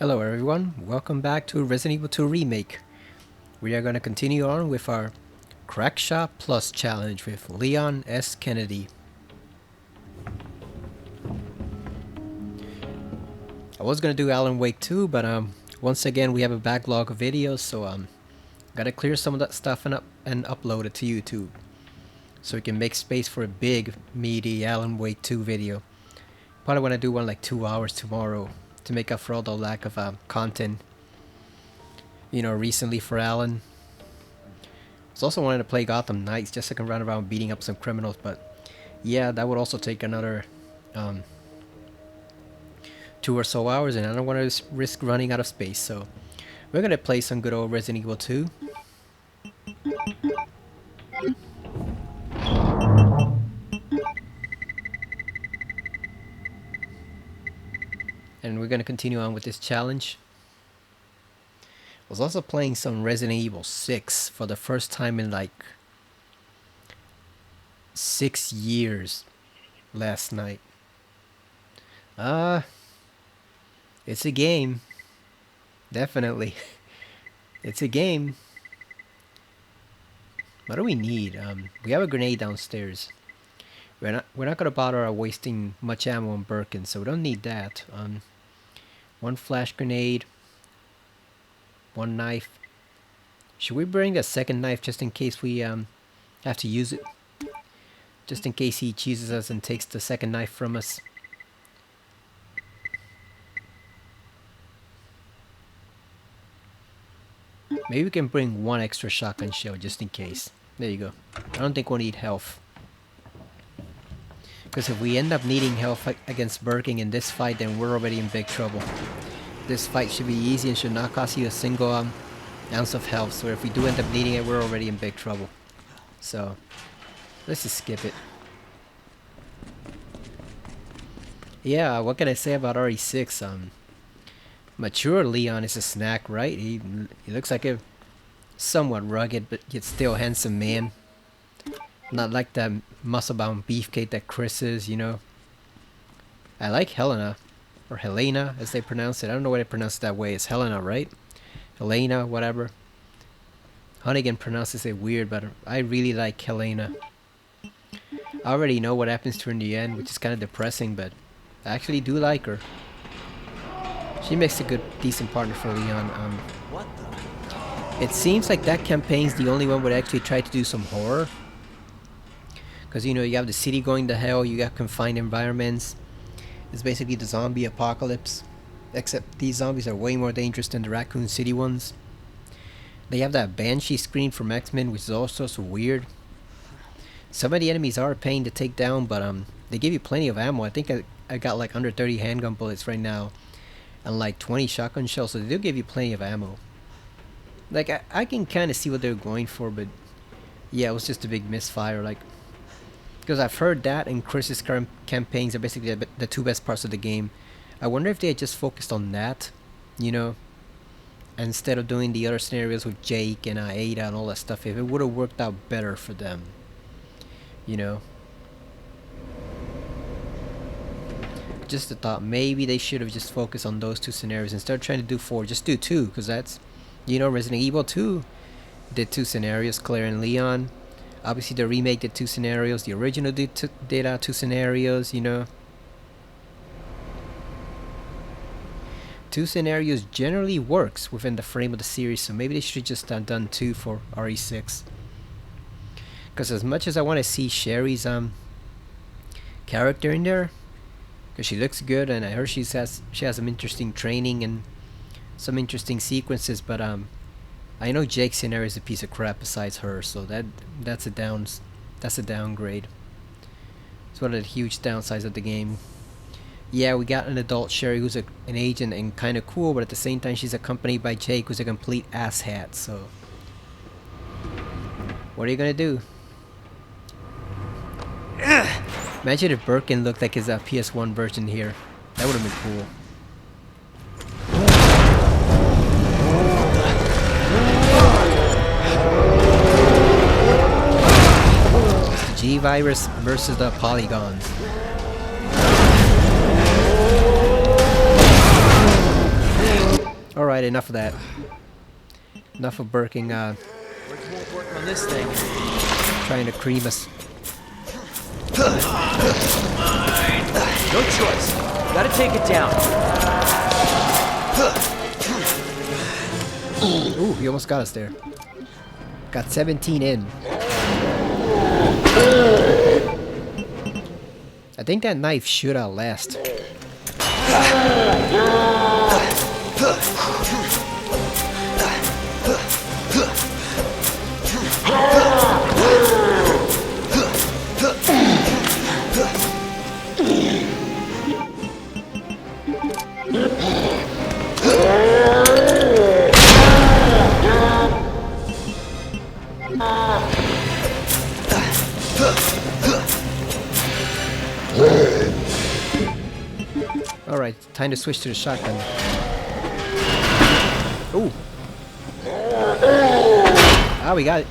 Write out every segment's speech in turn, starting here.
Hello everyone, welcome back to Resident Evil 2 Remake. We are going to continue on with our Crack Shop Plus challenge with Leon S. Kennedy. I was going to do Alan Wake 2, but once again we have a backlog of videos, so gotta clear some of that stuff and upload it to YouTube. So we can make space for a big, meaty Alan Wake 2 video. Probably want to do one like 2 hours tomorrow to make up for all the lack of content, recently for Alan. I was also wanting to play Gotham Knights just so I can run around beating up some criminals, but yeah, that would also take another 2 or so hours, and I don't want to risk running out of space, so we're gonna play some good old Resident Evil 2. And we're gonna continue on with this challenge. I was also playing some Resident Evil 6 for the first time in like 6 years last night. It's a game. Definitely. It's a game. What do we need? We have a grenade downstairs. We're not gonna bother wasting much ammo on Birkin, so we don't need that. One flash grenade, one knife. Should we bring a second knife just in case we have to use it? Just in case he cheeses us and takes the second knife from us. Maybe we can bring one extra shotgun shell just in case. There you go. I don't think we'll need health. Because if we end up needing health against Birkin in this fight, then we're already in big trouble. This fight should be easy and should not cost you a single ounce of health. So if we do end up needing it, we're already in big trouble. So let's just skip it. Yeah, what can I say about RE6? Mature Leon is a snack, right? He looks like a somewhat rugged but yet still handsome man. Not like that muscle-bound beefcake that Chris is, I like Helena, or Helena as they pronounce it. I don't know why they pronounce it that way. It's Helena, right? Helena, whatever. Hunnigan pronounces it weird, but I really like Helena. I already know what happens to her in the end, which is kind of depressing, but I actually do like her. She makes a good, decent partner for Leon. It seems like that campaign's the only one where they actually try to do some horror. Because, you have the city going to hell, you got confined environments. It's basically the zombie apocalypse. Except these zombies are way more dangerous than the Raccoon City ones. They have that Banshee screen from X-Men, which is also so weird. Some of the enemies are a pain to take down, but they give you plenty of ammo. I think I got like under 30 handgun bullets right now. And like 20 shotgun shells, so they do give you plenty of ammo. Like, I can kind of see what they're going for, but yeah, it was just a big misfire. Like, because I've heard that and Chris's current campaigns are basically the two best parts of the game. I wonder if they had just focused on that, instead of doing the other scenarios with Jake and Ada and all that stuff, if it would have worked out better for them, Just a thought, maybe they should have just focused on those two scenarios instead of trying to do 4. Just do 2, because that's, Resident Evil 2 did 2 scenarios, Claire and Leon. Obviously the remake did 2 scenarios, the original did 2 scenarios, 2 scenarios generally works within the frame of the series, so maybe they should just have done 2 for RE6. Because as much as I want to see Sherry's character in there, because she looks good, and I heard she has some interesting training and some interesting sequences. But I know Jake's scenario is a piece of crap besides her, so that's a downgrade. It's one of the huge downsides of the game. Yeah, we got an adult Sherry who's an agent and kind of cool, but at the same time she's accompanied by Jake, who's a complete asshat. So what are you gonna do? Imagine if Birkin looked like his PS1 version here. That would have been cool. It's the G-Virus versus the polygons. Alright, enough of that. Enough of Birking We're working on this thing. trying to cream us. No choice. Gotta take it down. Ooh, he almost got us there. Got 17 in. I think that knife should outlast. Alright, time to switch to the shotgun. Ooh. Ah, we got it.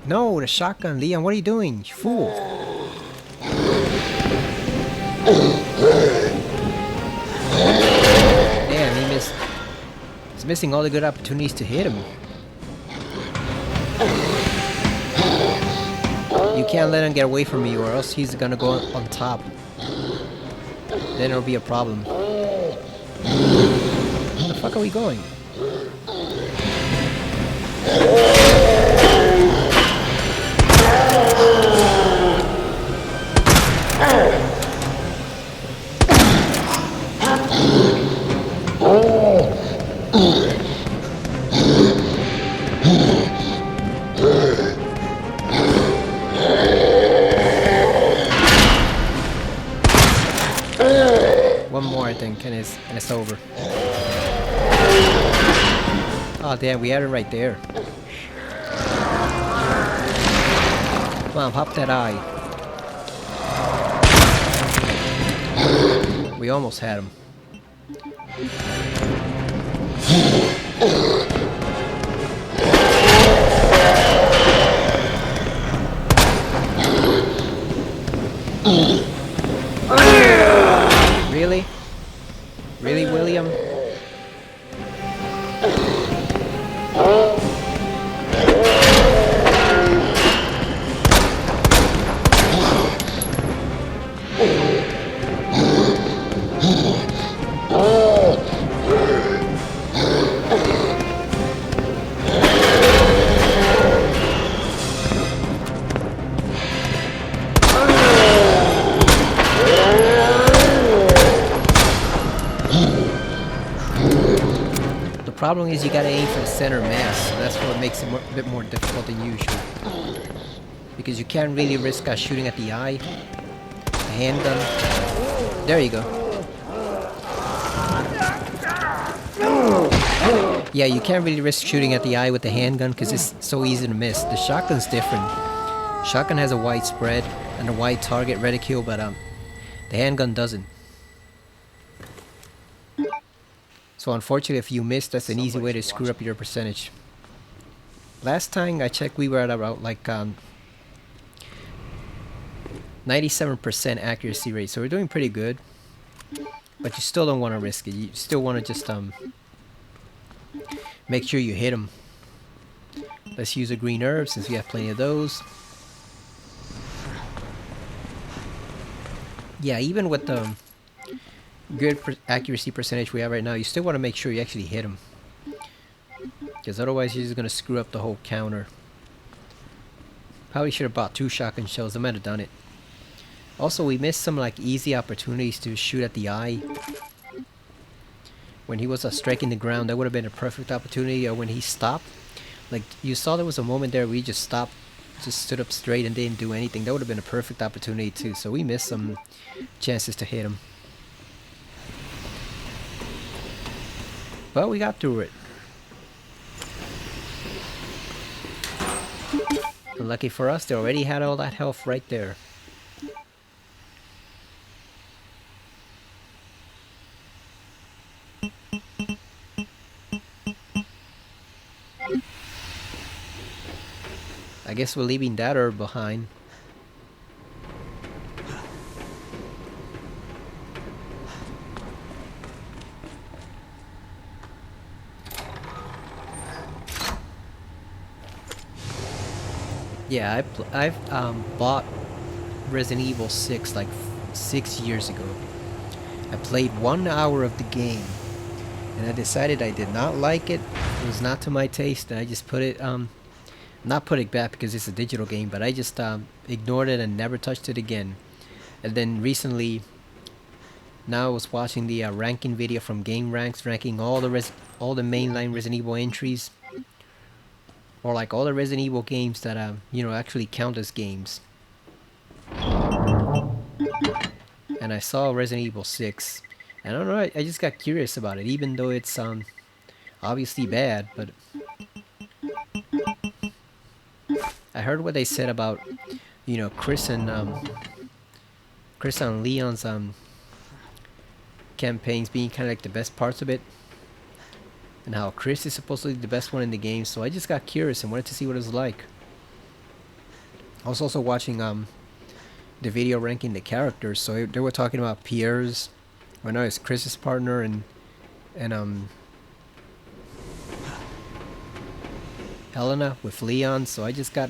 No, the shotgun, Leon, what are you doing? You fool. Damn, he missed. He's missing all the good opportunities to hit him. You can't let him get away from you or else he's gonna go on top. Then it'll be a problem. Where the fuck are we going? One more, I think, and it's over. Oh damn, we had it right there. Come on, pop that eye. We almost had him. Really? Really, William? The problem is you gotta aim for the center mass, so that's what makes it a bit more difficult than usual. Because you can't really risk shooting at the eye. The handgun. There you go. Yeah, you can't really risk shooting at the eye with the handgun because it's so easy to miss. The shotgun's different. Shotgun has a wide spread and a wide target reticule, but the handgun doesn't. So unfortunately, if you miss, that's an easy way to screw up your percentage. Last time I checked, we were at about like 97% accuracy rate, so we're doing pretty good. But you still don't want to risk it. You still want to just make sure you hit them. Let's use a green herb since we have plenty of those. Yeah, even with the good accuracy percentage we have right now, you still want to make sure you actually hit them, because otherwise you're just gonna screw up the whole counter. Probably should have bought 2 shotgun shells. I might have done it. Also, we missed some like easy opportunities to shoot at the eye. When he was striking the ground, that would have been a perfect opportunity. Or when he stopped, like you saw, there was a moment there where he just stopped, just stood up straight and didn't do anything. That would have been a perfect opportunity too. So we missed some chances to hit him. But we got through it. And lucky for us, they already had all that health right there. I guess we're leaving that herb behind. Yeah, I've bought Resident Evil 6 like 6 years ago. I played 1 hour of the game, and I decided I did not like it. It was not to my taste, and I just put it not put it back because it's a digital game, but I just ignored it and never touched it again. And then recently, now I was watching the ranking video from Game Ranks, ranking all the mainline Resident Evil entries, or like all the Resident Evil games that actually count as games. And I saw Resident Evil 6. And I don't know, I just got curious about it, even though it's obviously bad. But I heard what they said about Chris and Leon's campaigns being kind of like the best parts of it, and how Chris is supposedly the best one in the game. So I just got curious and wanted to see what it was like. I was also watching the video ranking the characters, so they were talking about Pierre's, or no, it's Chris's partner, and Helena with Leon. So I just got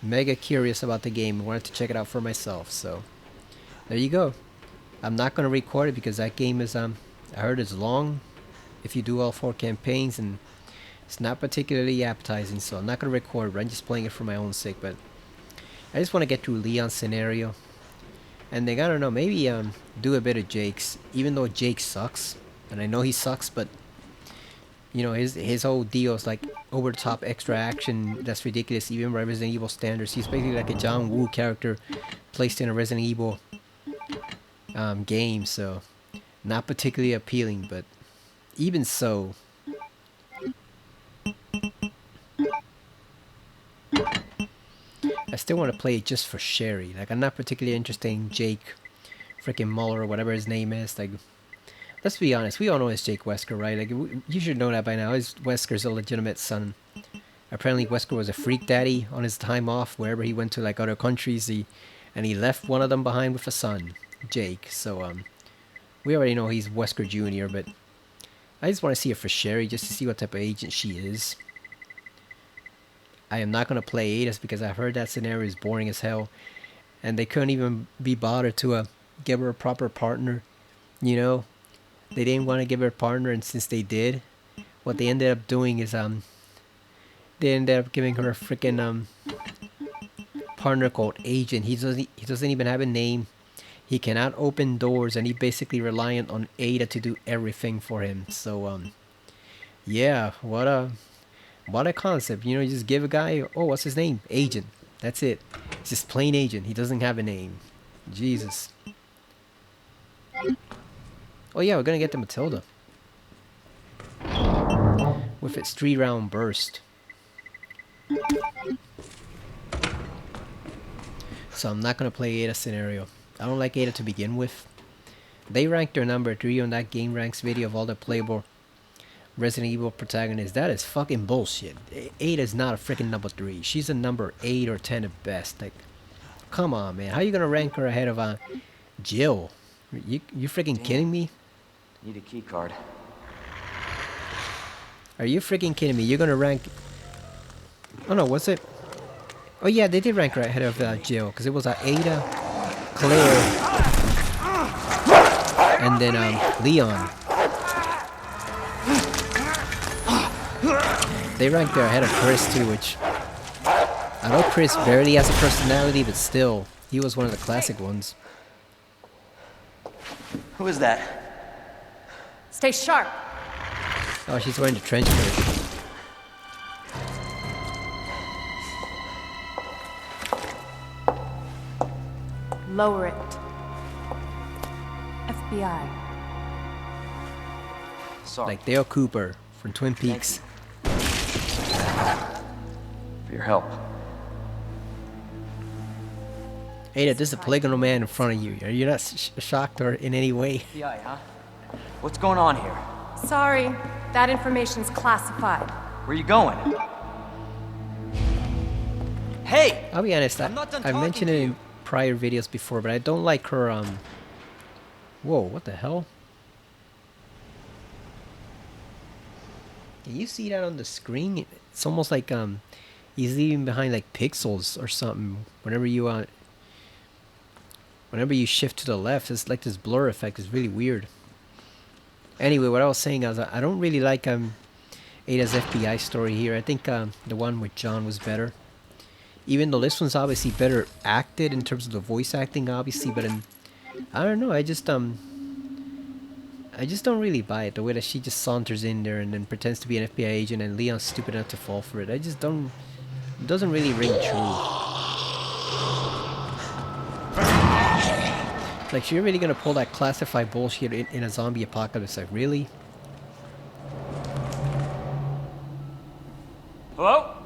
mega curious about the game and wanted to check it out for myself. So there you go. I'm not gonna record it because that game is I heard it's long if you do all 4 campaigns, and it's not particularly appetizing. So I'm not gonna record, but I'm just playing it for my own sake. But I just want to get through Leon's scenario, and then I don't know, maybe do a bit of Jake's, even though Jake sucks, and I know he sucks, but his whole deal is like over the top extra action that's ridiculous even by Resident Evil standards. He's basically like a John Woo character placed in a Resident Evil game, so not particularly appealing, but even so. I still want to play it just for Sherry. Like, I'm not particularly interested in Jake freaking Muller or whatever his name is. Like, let's be honest, we all know it's Jake Wesker, right? Like, you should know that by now. Wesker's a legitimate son. Apparently, Wesker was a freak daddy on his time off, wherever he went to, like, other countries. And he left one of them behind with a son, Jake. So, we already know he's Wesker Jr., but I just want to see it for Sherry, just to see what type of agent she is. I am not going to play Ada's because I've heard that scenario is boring as hell. And they couldn't even be bothered to give her a proper partner. You know? They didn't want to give her a partner, and since they did, what they ended up doing is they ended up giving her a freaking partner called Agent. He doesn't even have a name. He cannot open doors, and he basically reliant on Ada to do everything for him. So yeah, what a concept. You just give a guy, oh, what's his name? Agent. That's it. It's just plain Agent. He doesn't have a name. Jesus. Oh yeah, we're gonna get the Matilda with its 3-round burst. So I'm not gonna play Ada scenario. I don't like Ada to begin with. They ranked her number 3 on that Game Ranks video of all the playable Resident Evil protagonists. That is fucking bullshit. Ada is not a freaking number 3. She's a number 8 or 10 at best. Like, come on, man. How you gonna rank her ahead of Jill? You freaking kidding me? Need a key card. Are you freaking kidding me? You're gonna rank... Oh no, was it? Oh yeah, they did rank her ahead of Jill, because it was Ada, Claire, and then Leon. They ranked her ahead of Chris too, which... I know Chris barely has a personality, but still, he was one of the classic ones. Who is that? Stay sharp. Oh, she's wearing the trench coat. Lower it. FBI. Sorry. Like Dale Cooper from Twin Peaks. For your help. Ada, there's a polygonal man in front of you. Are you not shocked or in any way? FBI, huh? What's going on here? Sorry, that information's classified. Where you going? Hey! I'll be honest, I'm not done I've talking mentioned to it in you. prior videos before, but I don't like her, Whoa, what the hell? Can you see that on the screen? It's almost like, He's leaving behind like pixels or something. Whenever you shift to the left, it's like this blur effect. It's really weird. Anyway, what I was saying is I don't really like Ada's FBI story here. I think the one with John was better. Even though this one's obviously better acted in terms of the voice acting, obviously, but I don't know. I just don't really buy it. The way that she just saunters in there and then pretends to be an FBI agent, and Leon's stupid enough to fall for it. I just don't. It doesn't really ring true. Like, so you're really gonna pull that classified bullshit in a zombie apocalypse? Like, really? Hello?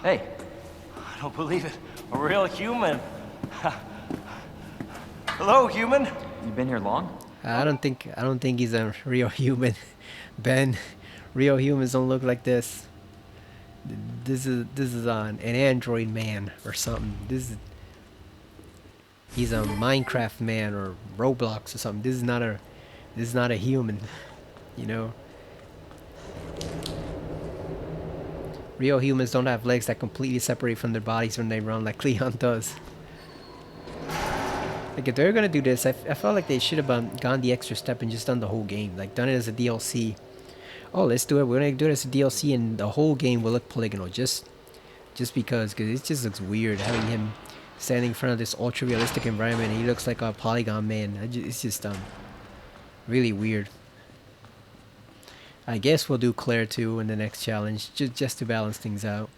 Hey. I don't believe it. A real human. Hello, human. You been here long? I don't think he's a real human, Ben. Real humans don't look like this. This is an android man or something. He's a Minecraft man or Roblox or something. This is not a human, you know. Real humans don't have legs that completely separate from their bodies when they run like Leon does. Like, if they're gonna do this, I felt like they should have gone the extra step and just done the whole game. Like, done it as a DLC. Oh, let's do it. We're gonna do it as a DLC, and the whole game will look polygonal. Just because it just looks weird having him standing in front of this ultra realistic environment. And he looks like a polygon man. It's just really weird. I guess we'll do Claire too in the next challenge, just to balance things out.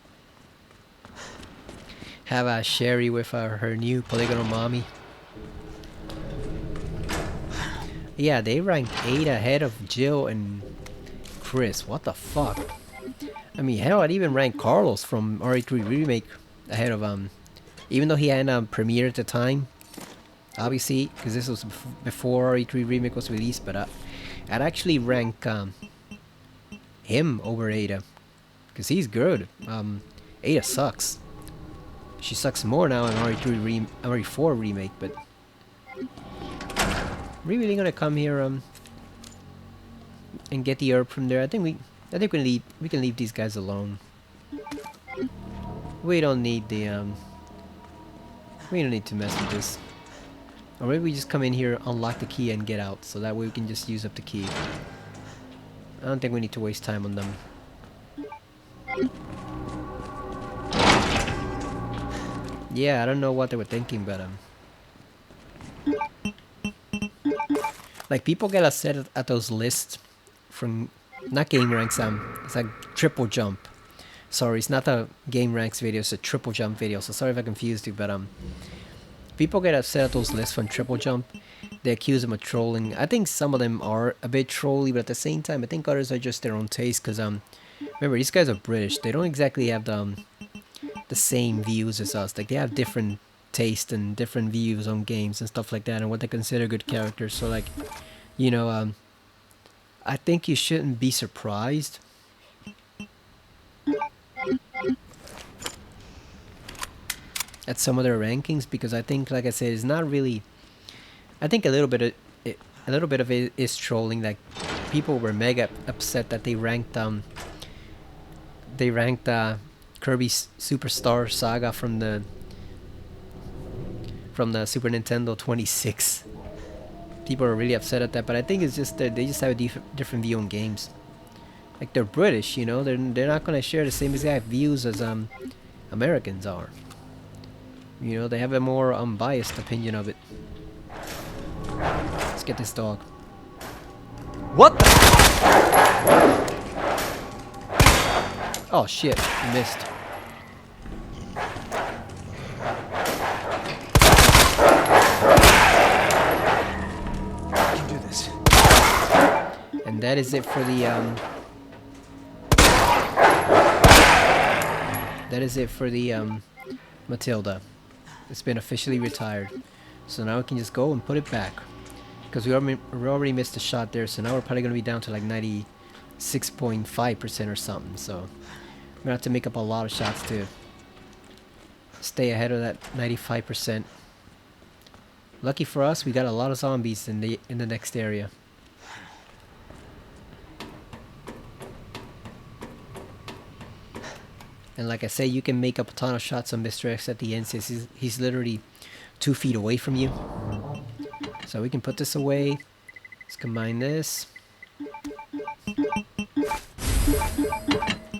Have Sherry with her new polygonal mommy. Yeah, they ranked 8 ahead of Jill and Chris. What the fuck? I mean, hell, I'd even rank Carlos from RE3 Remake ahead of even though he hadn't premiered at the time, obviously, because this was before RE3 Remake was released. But I'd actually rank him over Ada, because he's good. Ada sucks. She sucks more now in RE4 Remake, but we really gonna come here and get the herb from there. I think we can leave these guys alone. We don't need the we don't need to mess with this. Or maybe we just come in here, unlock the key, and get out, so that way we can just use up the key. I don't think we need to waste time on them. Yeah, I don't know what they were thinking, but like, people get upset at those lists from not game ranks. It's like triple jump. Sorry, it's not a game ranks video. It's a triple jump video. So sorry if I confused you, but people get upset at those lists from triple jump. They accuse them of trolling. I think some of them are a bit trolly, but at the same time, I think others are just their own taste. Cause remember, these guys are British. They don't exactly have the same views as us. Like, they have different taste and different views on games and stuff like that, and what they consider good characters. So, like, you know, I think you shouldn't be surprised at some of their rankings, because I think, like I said, it's not really. I think a little bit of it is trolling. Like, people were mega upset that they ranked Kirby Superstar Saga from the Super Nintendo 26. People are really upset at that, but I think it's just that they just have a different view on games. Like, they're British, you know, they're not gonna share the same exact views as Americans are. You know, they have a more unbiased opinion of it. Let's get this dog. What the? Oh shit, I missed. I can do this. And that is it for the Matilda. It's been officially retired. So now we can just go and put it back. Because we already missed a shot there, so now we're probably going to be down to like 96.5% or something. So we're going to have to make up a lot of shots to stay ahead of that 95%. Lucky for us, we got a lot of zombies in the next area. And like I say, you can make up a ton of shots on Mr. X at the end since he's literally 2 feet away from you. So we can put this away. Let's combine this.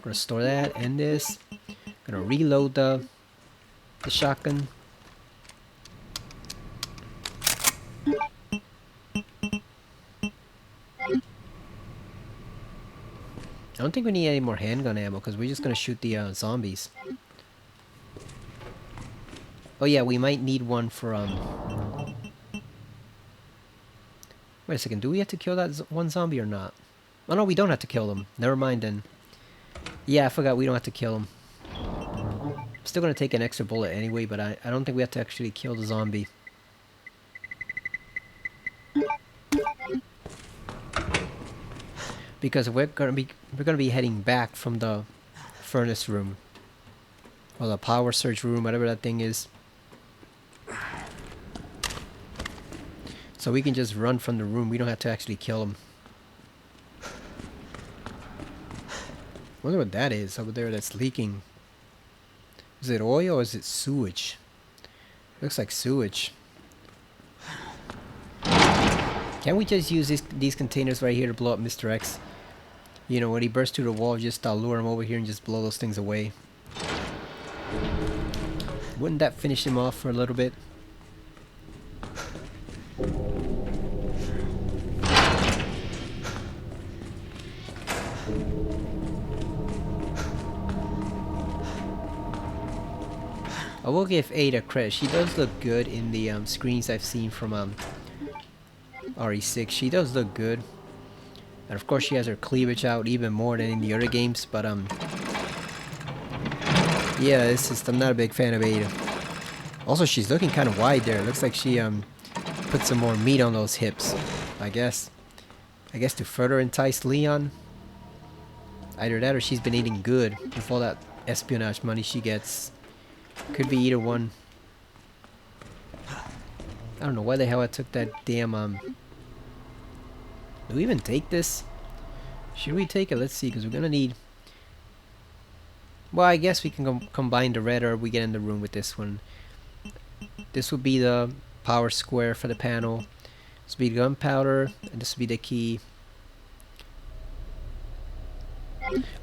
Restore that and this. Gonna reload the shotgun. I don't think we need any more handgun ammo because we're just gonna shoot the zombies. Oh yeah, we might need one for Wait a second, do we have to kill that one zombie or not? Oh no, we don't have to kill them. Never mind then. Yeah, I forgot we don't have to kill him. Still gonna take an extra bullet anyway, but I don't think we have to actually kill the zombie. Because we're gonna be heading back from the furnace room. Or the power surge room, whatever that thing is. So we can just run from the room, we don't have to actually kill him. Wonder what that is over there that's leaking. Is it oil or is it sewage? Looks like sewage. Can't we just use these containers right here to blow up Mr. X? You know, when he bursts through the wall, just lure him over here and just blow those things away. Wouldn't that finish him off for a little bit? I will give Ada credit. She does look good in the screens I've seen from RE6. She does look good. And of course she has her cleavage out even more than in the other games, but yeah, I'm not a big fan of Ada. Also, she's looking kind of wide there. It looks like she put some more meat on those hips. I guess to further entice Leon. Either that or she's been eating good with all that espionage money she gets. Could be either one. I don't know why the hell I took that damn do we even take this? Should we take it? Let's see, because we're gonna need... Well, I guess we can combine the red herb we get in the room with this one. This would be the power square for the panel. This would be gunpowder, and this would be the key.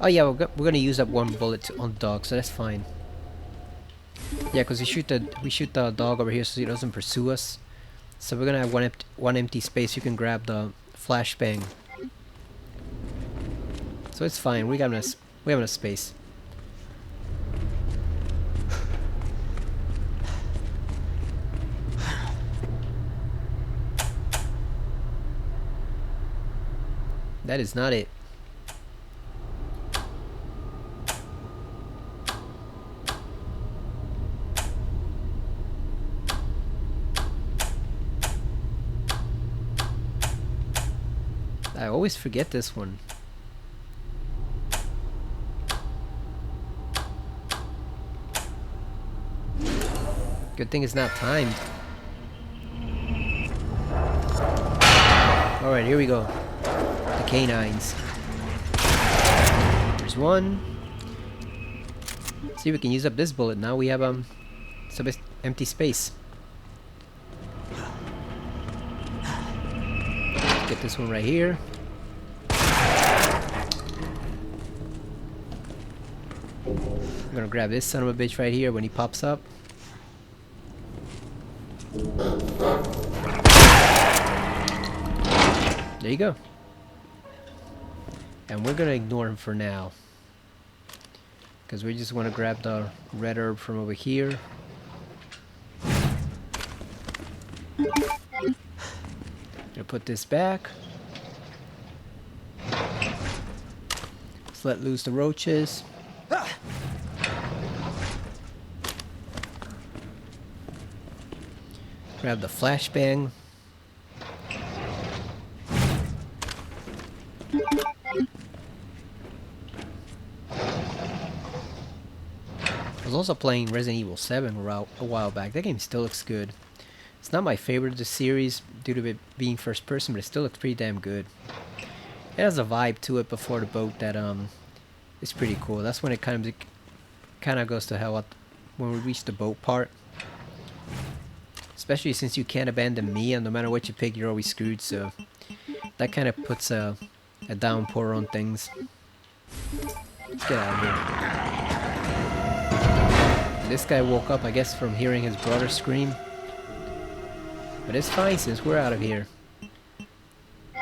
Oh yeah, we're gonna use up one bullet on the dog, so that's fine. Yeah, because we shoot the dog over here so he doesn't pursue us. So we're gonna have one empty space. You can grab the flashbang. So it's fine. We have enough space. That is not it. I always forget this one. Good thing it's not timed. Alright, here we go. The canines. There's one. See, we can use up this bullet. Now we have some empty space. Get this one right here. I'm gonna grab this son of a bitch right here when he pops up. There you go. And we're gonna ignore him for now, because we just want to grab the red herb from over here. Gonna put this back. Let's let loose the roaches. Grab the flashbang. I was also playing Resident Evil 7 a while back. That game still looks good. It's not my favorite of the series due to it being first person, but it still looks pretty damn good. It has a vibe to it before the boat that is pretty cool. That's when it kind of kind of goes to hell when we reach the boat part. Especially since you can't abandon me, and no matter what you pick, you're always screwed. So that kind of puts a downpour on things. Let's get out of here. This guy woke up, I guess, from hearing his brother scream. But it's fine since we're out of here.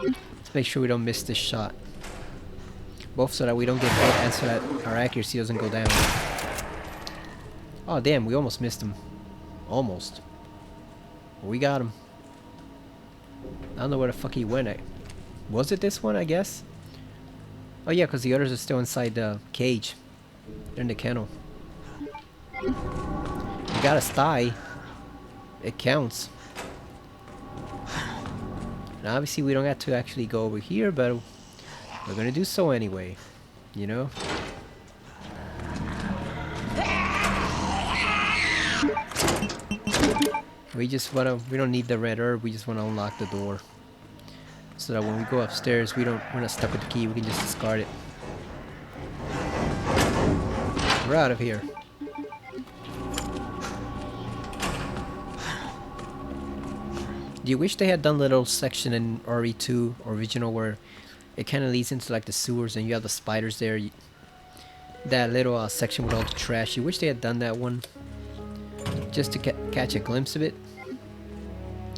Let's make sure we don't miss this shot. Both so that we don't get hit and so that our accuracy doesn't go down. Oh damn, we almost missed him. Almost. But we got him. I don't know where the fuck he went. Was it this one, I guess? Oh yeah, because the others are still inside the cage. They're in the kennel. You got a sty. It counts. And obviously we don't have to actually go over here, but we're gonna do so anyway. You know? We don't need the red herb, we just wanna unlock the door. So that when we go upstairs, we're not stuck with the key, we can just discard it. We're out of here. Do you wish they had done a little section in RE2 original where it kind of leads into like the sewers and you have the spiders there? That little section with all the trash. You wish they had done that one just to catch a glimpse of it.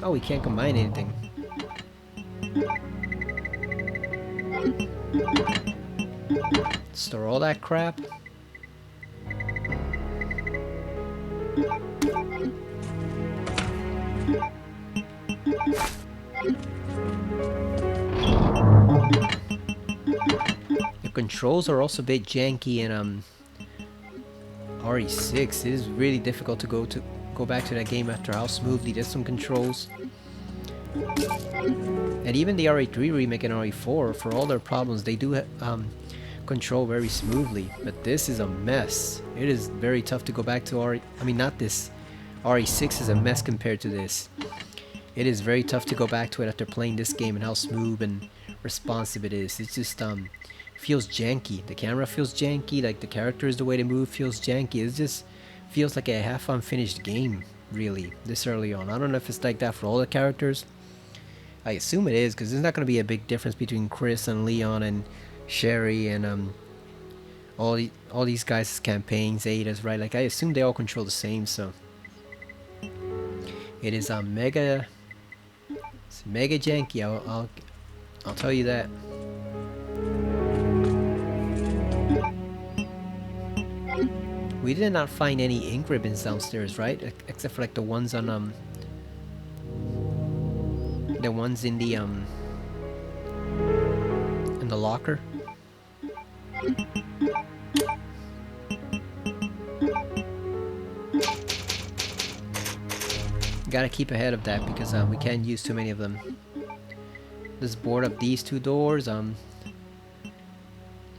Oh, we can't combine anything. Store all that crap. The controls are also a bit janky in RE6. It is really difficult to go back to that game after how smoothly there's some controls. And even the RE3 remake and RE4, for all their problems, they do control very smoothly. But this is a mess. It is very tough to go back to RE6 is a mess compared to this. It is very tough to go back to it after playing this game and how smooth and responsive it is. It's just feels janky. The camera feels janky, like the characters, the way they move feels janky. It just feels like a half unfinished game, really, this early on. I don't know if it's like that for all the characters. I assume it is, because there's not going to be a big difference between Chris and Leon and Sherry and all these guys' campaigns, Ada's, right? Like I assume they all control the same, so it is mega janky. I'll tell you that. We did not find any ink ribbons downstairs, right? Except for like the ones on the ones in the locker. Gotta keep ahead of that because we can't use too many of them. Let's board up these two doors.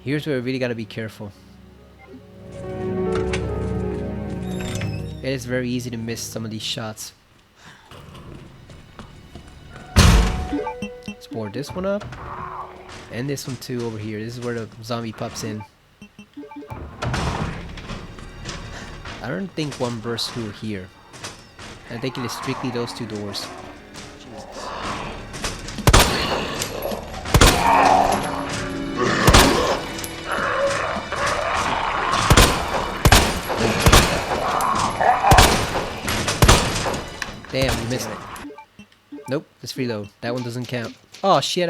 Here's where we really gotta be careful. It is very easy to miss some of these shots. Let's board this one up. And this one too over here. This is where the zombie pops in. I don't think one bursts through here. I think it is strictly those two doors. Damn, we missed it. Nope, let's reload. That one doesn't count. Oh shit,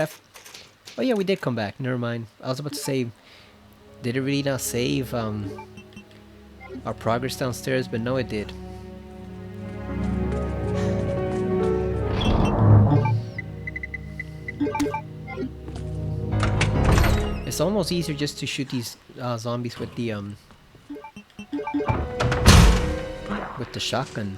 oh yeah, we did come back. Never mind. I was about to say, did it really not save our progress downstairs? But no, it did. It's almost easier just to shoot these zombies with the shotgun.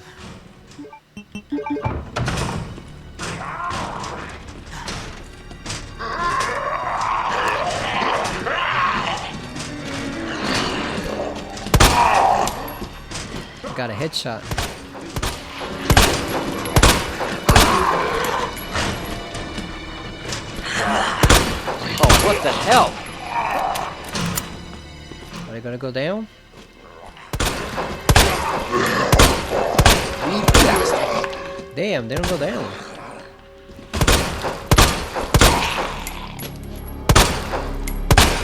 Got a headshot. Oh, what the hell? Are they gonna go down? You bastard. Damn, they don't go down.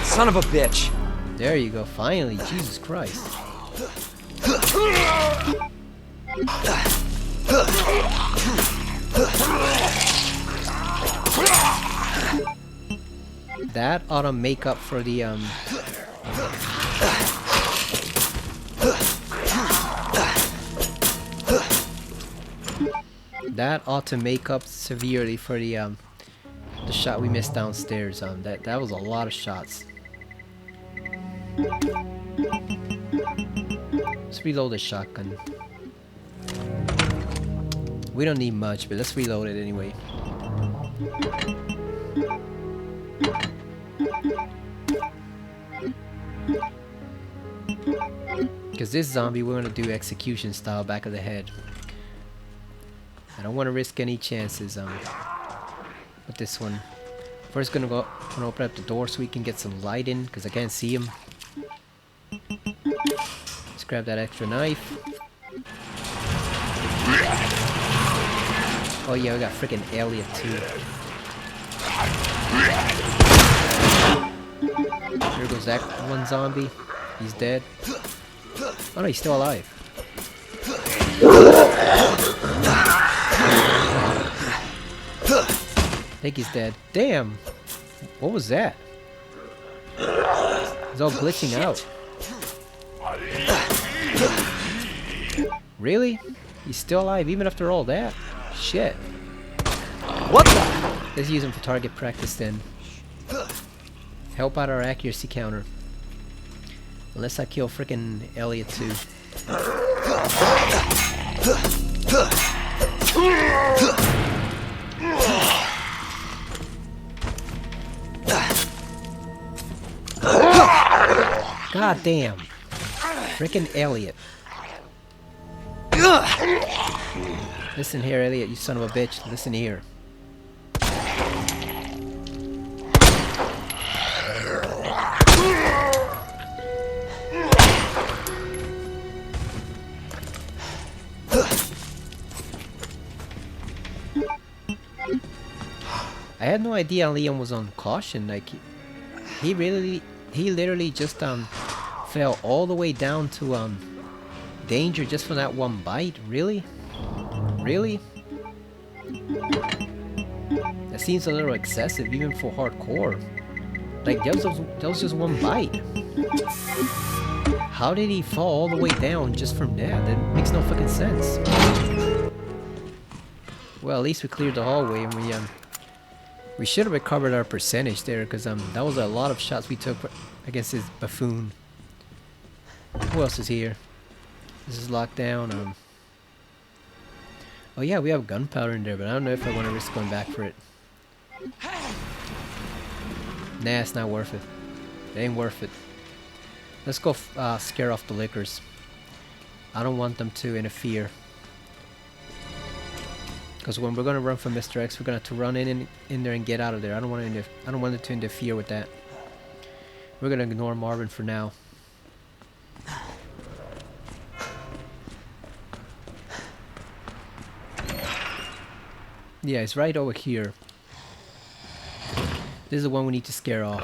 Son of a bitch. There you go, finally. Jesus Christ. That ought to make up for the that ought to make up severely for the shot we missed downstairs. That was a lot of shots. Let's reload the shotgun. We don't need much, but let's reload it anyway. Because this zombie, we're going to do execution style, back of the head. I don't want to risk any chances with this one. First gonna open up the door so we can get some light in, because I can't see him. Let's grab that extra knife. Oh yeah, we got freaking Elliot too. There goes that one zombie. He's dead. Oh no, he's still alive. I think he's dead. Damn! What was that? He's all glitching out. Really? He's still alive even after all that? Shit. What the? Let's use him for target practice then. Help out our accuracy counter. Unless I kill frickin' Elliot too. God damn. Frickin' Elliot. Listen here, Elliot, you son of a bitch. Listen here. I had no idea Liam was on caution. Like, he literally just fell all the way down to danger just from that one bite. Really? Really? That seems a little excessive even for hardcore. Like, that was just one bite. How did he fall all the way down just from that? That makes no fucking sense. Well, at least we cleared the hallway, and we should have recovered our percentage there, because that was a lot of shots we took against this buffoon. Who else is here? This is locked down. Oh yeah, we have gunpowder in there, but I don't know if I want to risk going back for it. Nah, it's not worth it. It ain't worth it. Let's go scare off the lickers. I don't want them to interfere. Because when we're gonna run from Mr. X, we're gonna have to run in there and get out of there. I don't want it to interfere with that. We're gonna ignore Marvin for now. Yeah, it's right over here. This is the one we need to scare off.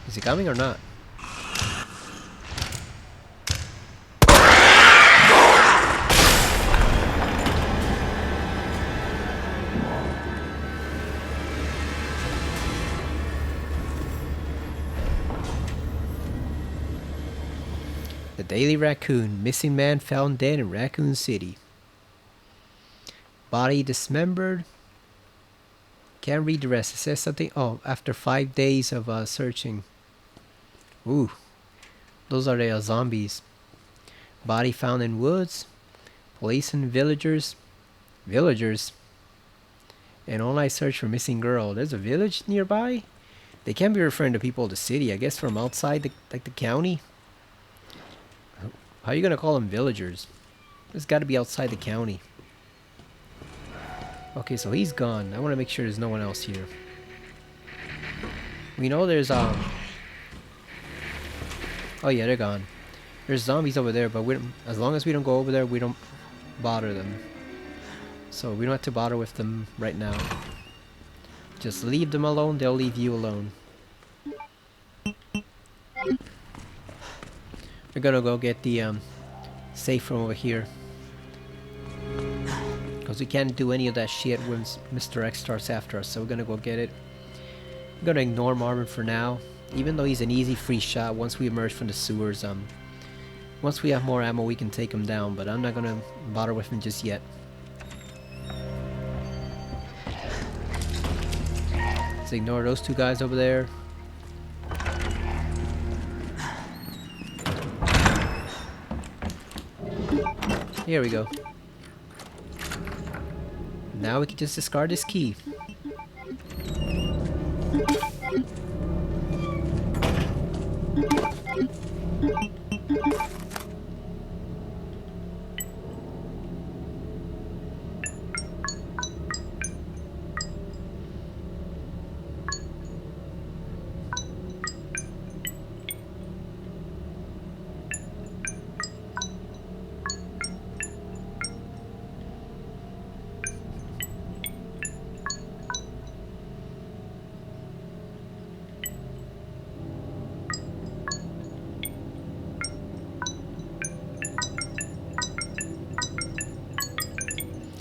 Is he coming or not? The Daily Raccoon. Missing man found dead in Raccoon City. Body dismembered. Can't read the rest. It says something. Oh, after 5 days of searching. Ooh. Those are the zombies. Body found in woods. Police and villagers. Villagers. An online search for missing girl. There's a village nearby? They can't be referring to people of the city. I guess from outside the county. How are you gonna call them villagers? It's gotta be outside the county. Okay, so he's gone. I want to make sure there's no one else here. We know there's oh yeah, they're gone. There's zombies over there, but as long as we don't go over there, we don't bother them. So we don't have to bother with them right now. Just leave them alone, they'll leave you alone. We're gonna go get the safe from over here. Because we can't do any of that shit when Mr. X starts after us, so we're gonna go get it. I'm gonna ignore Marvin for now. Even though he's an easy free shot once we emerge from the sewers, once we have more ammo we can take him down, but I'm not gonna bother with him just yet. Let's ignore those two guys over there. Here we go. Now we can just discard this key.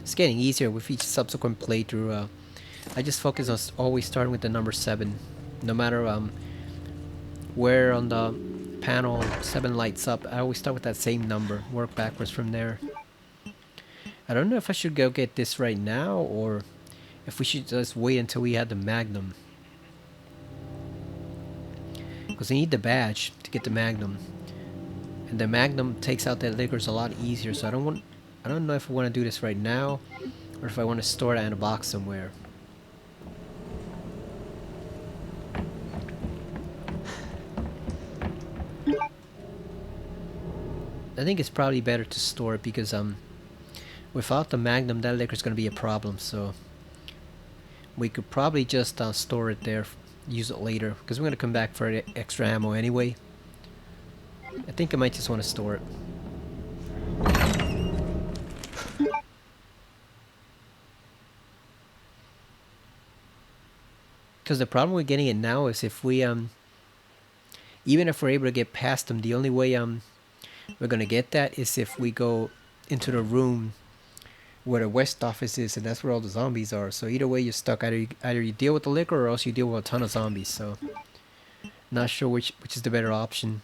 It's getting easier with each subsequent playthrough. I just focus on always starting with the number 7. No matter where on the panel 7 lights up, I always start with that same number. Work backwards from there. I don't know if I should go get this right now or if we should just wait until we had the Magnum. Because we need the badge to get the Magnum. And the Magnum takes out that liquors a lot easier, so I don't know if I want to do this right now or if I want to store it in a box somewhere. I think it's probably better to store it because without the Magnum that liquor is going to be a problem, so we could probably just store it there, use it later because we're going to come back for extra ammo anyway. I think I might just want to store it. Because the problem with getting it now is if we even if we're able to get past them, the only way we're gonna get that is if we go into the room where the west office is, and that's where all the zombies are. So either way you're stuck. Either you deal with the liquor or else you deal with a ton of zombies. So not sure which is the better option.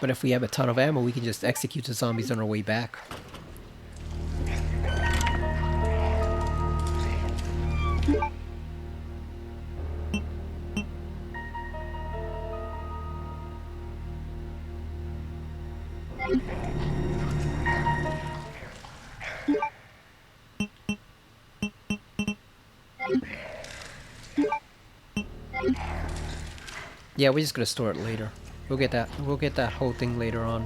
But if we have a ton of ammo, we can just execute the zombies on our way back. Yeah, we're just gonna store it later. We'll get that whole thing later on.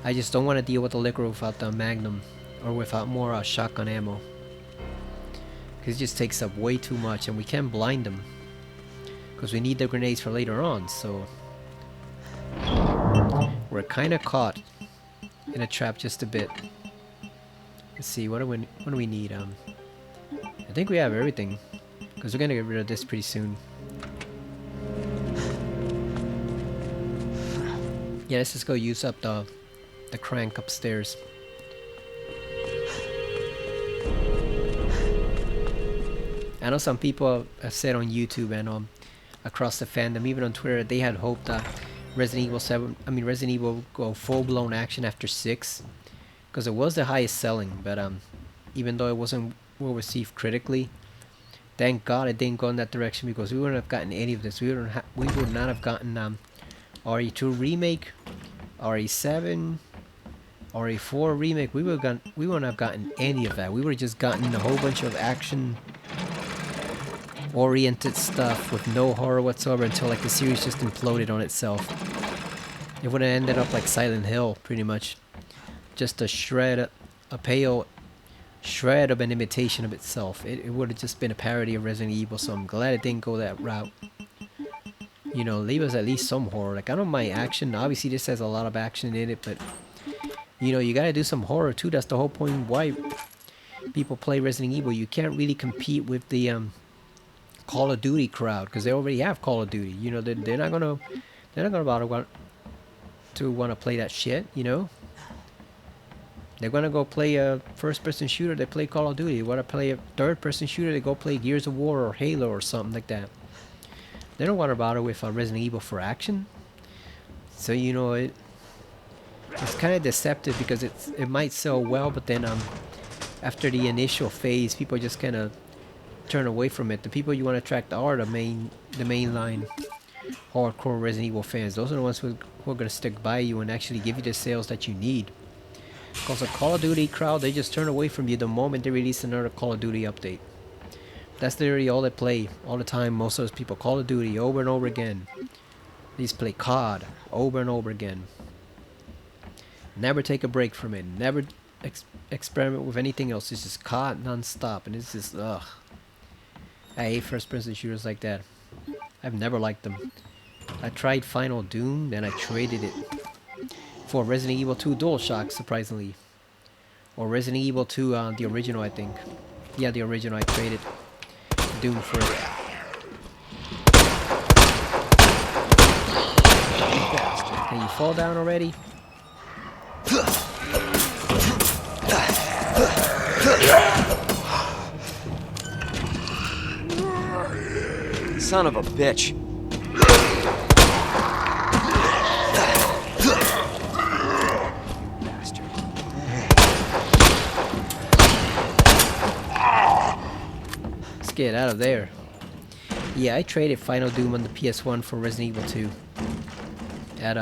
I just don't want to deal with the liquor without the Magnum or without more shotgun ammo. Because it just takes up way too much and we can blind them. Because we need the grenades for later on, so we're kind of caught in a trap just a bit. Let's see, what do we need? I think we have everything, because we're gonna get rid of this pretty soon. Yeah, let's just go use up the crank upstairs. I know some people have said on YouTube and across the fandom, even on Twitter, they had hoped that Resident Evil would go full-blown action after 6, because it was the highest selling, but even though it wasn't well received critically, thank God it didn't go in that direction, because we wouldn't have gotten any of this. We would not have gotten RE2 remake, RE7, RE4 remake. We wouldn't have gotten any of that. We would have just gotten a whole bunch of action oriented stuff with no horror whatsoever until like the series just imploded on itself. It would have ended up like Silent Hill, pretty much. Just a shred, a pale shred of an imitation of itself. It would have just been a parody of Resident Evil, so I'm glad it didn't go that route. You know, leave us at least some horror. Like, I don't mind action. Obviously, this has a lot of action in it, but you know, you gotta do some horror too. That's the whole point why people play Resident Evil. You can't really compete with the Call of Duty crowd because they already have Call of Duty. You know, they're not gonna want to play that shit. You know, they're gonna go play a first-person shooter. They play Call of Duty. They want to play a third-person shooter. They go play Gears of War or Halo or something like that. They don't want to bother with Resident Evil for action. So you know it's kind of deceptive because it might sell well, but then after the initial phase, people just kind of turn away from it. The people you want to attract are the mainline hardcore Resident Evil fans. Those are the ones who are going to stick by you and actually give you the sales that you need. Because the Call of Duty crowd, they just turn away from you the moment they release another Call of Duty update. That's literally all they play all the time. Most of those people, Call of Duty over and over again. They just play COD over and over again. Never take a break from it. Never experiment with anything else. It's just COD non-stop, and it's just ugh. I hate first-person shooters like that. I've never liked them. I tried Final Doom, then I traded it for Resident Evil 2 DualShock, surprisingly, or Resident Evil 2, the original, I think. Yeah, the original. I traded Doom for it. Can you fall down already? Son of a bitch. Bastard. Let's get out of there. Yeah, I traded Final Doom on the PS1 for Resident Evil 2. At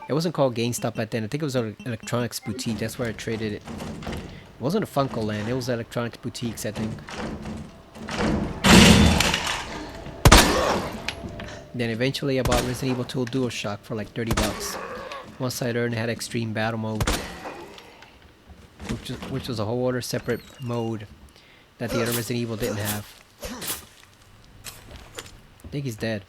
it wasn't called GameStop back then. I think it was an Electronics Boutique. That's where I traded it. It wasn't a Funko Land. It was Electronics Boutiques, I think. Then eventually I bought Resident Evil 2 DualShock for like 30 bucks. Once I learned it had Extreme Battle Mode, which was a whole other separate mode that the other Resident Evil didn't have. I think he's dead.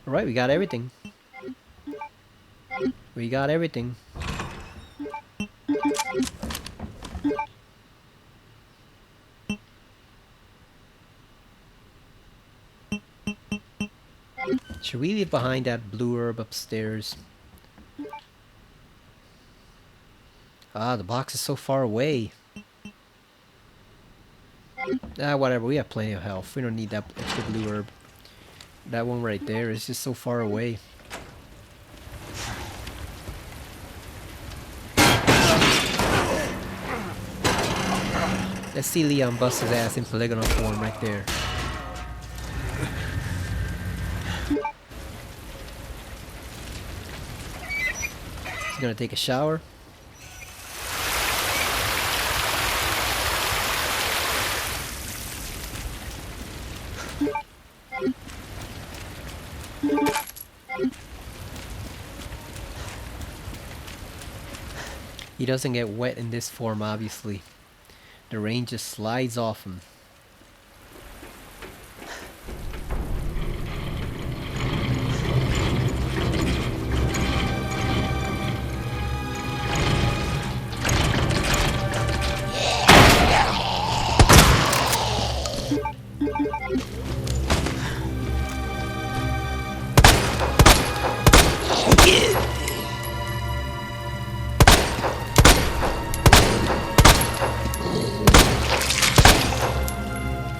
Alright, we got everything. We got everything. Should we leave behind that blue herb upstairs? Ah, the box is so far away. Ah, whatever. We have plenty of health. We don't need that extra blue herb. That one right there is just so far away. Let's see Leon bust his ass in polygonal form right there. He's gonna take a shower. He doesn't get wet in this form, obviously. The rain just slides off him.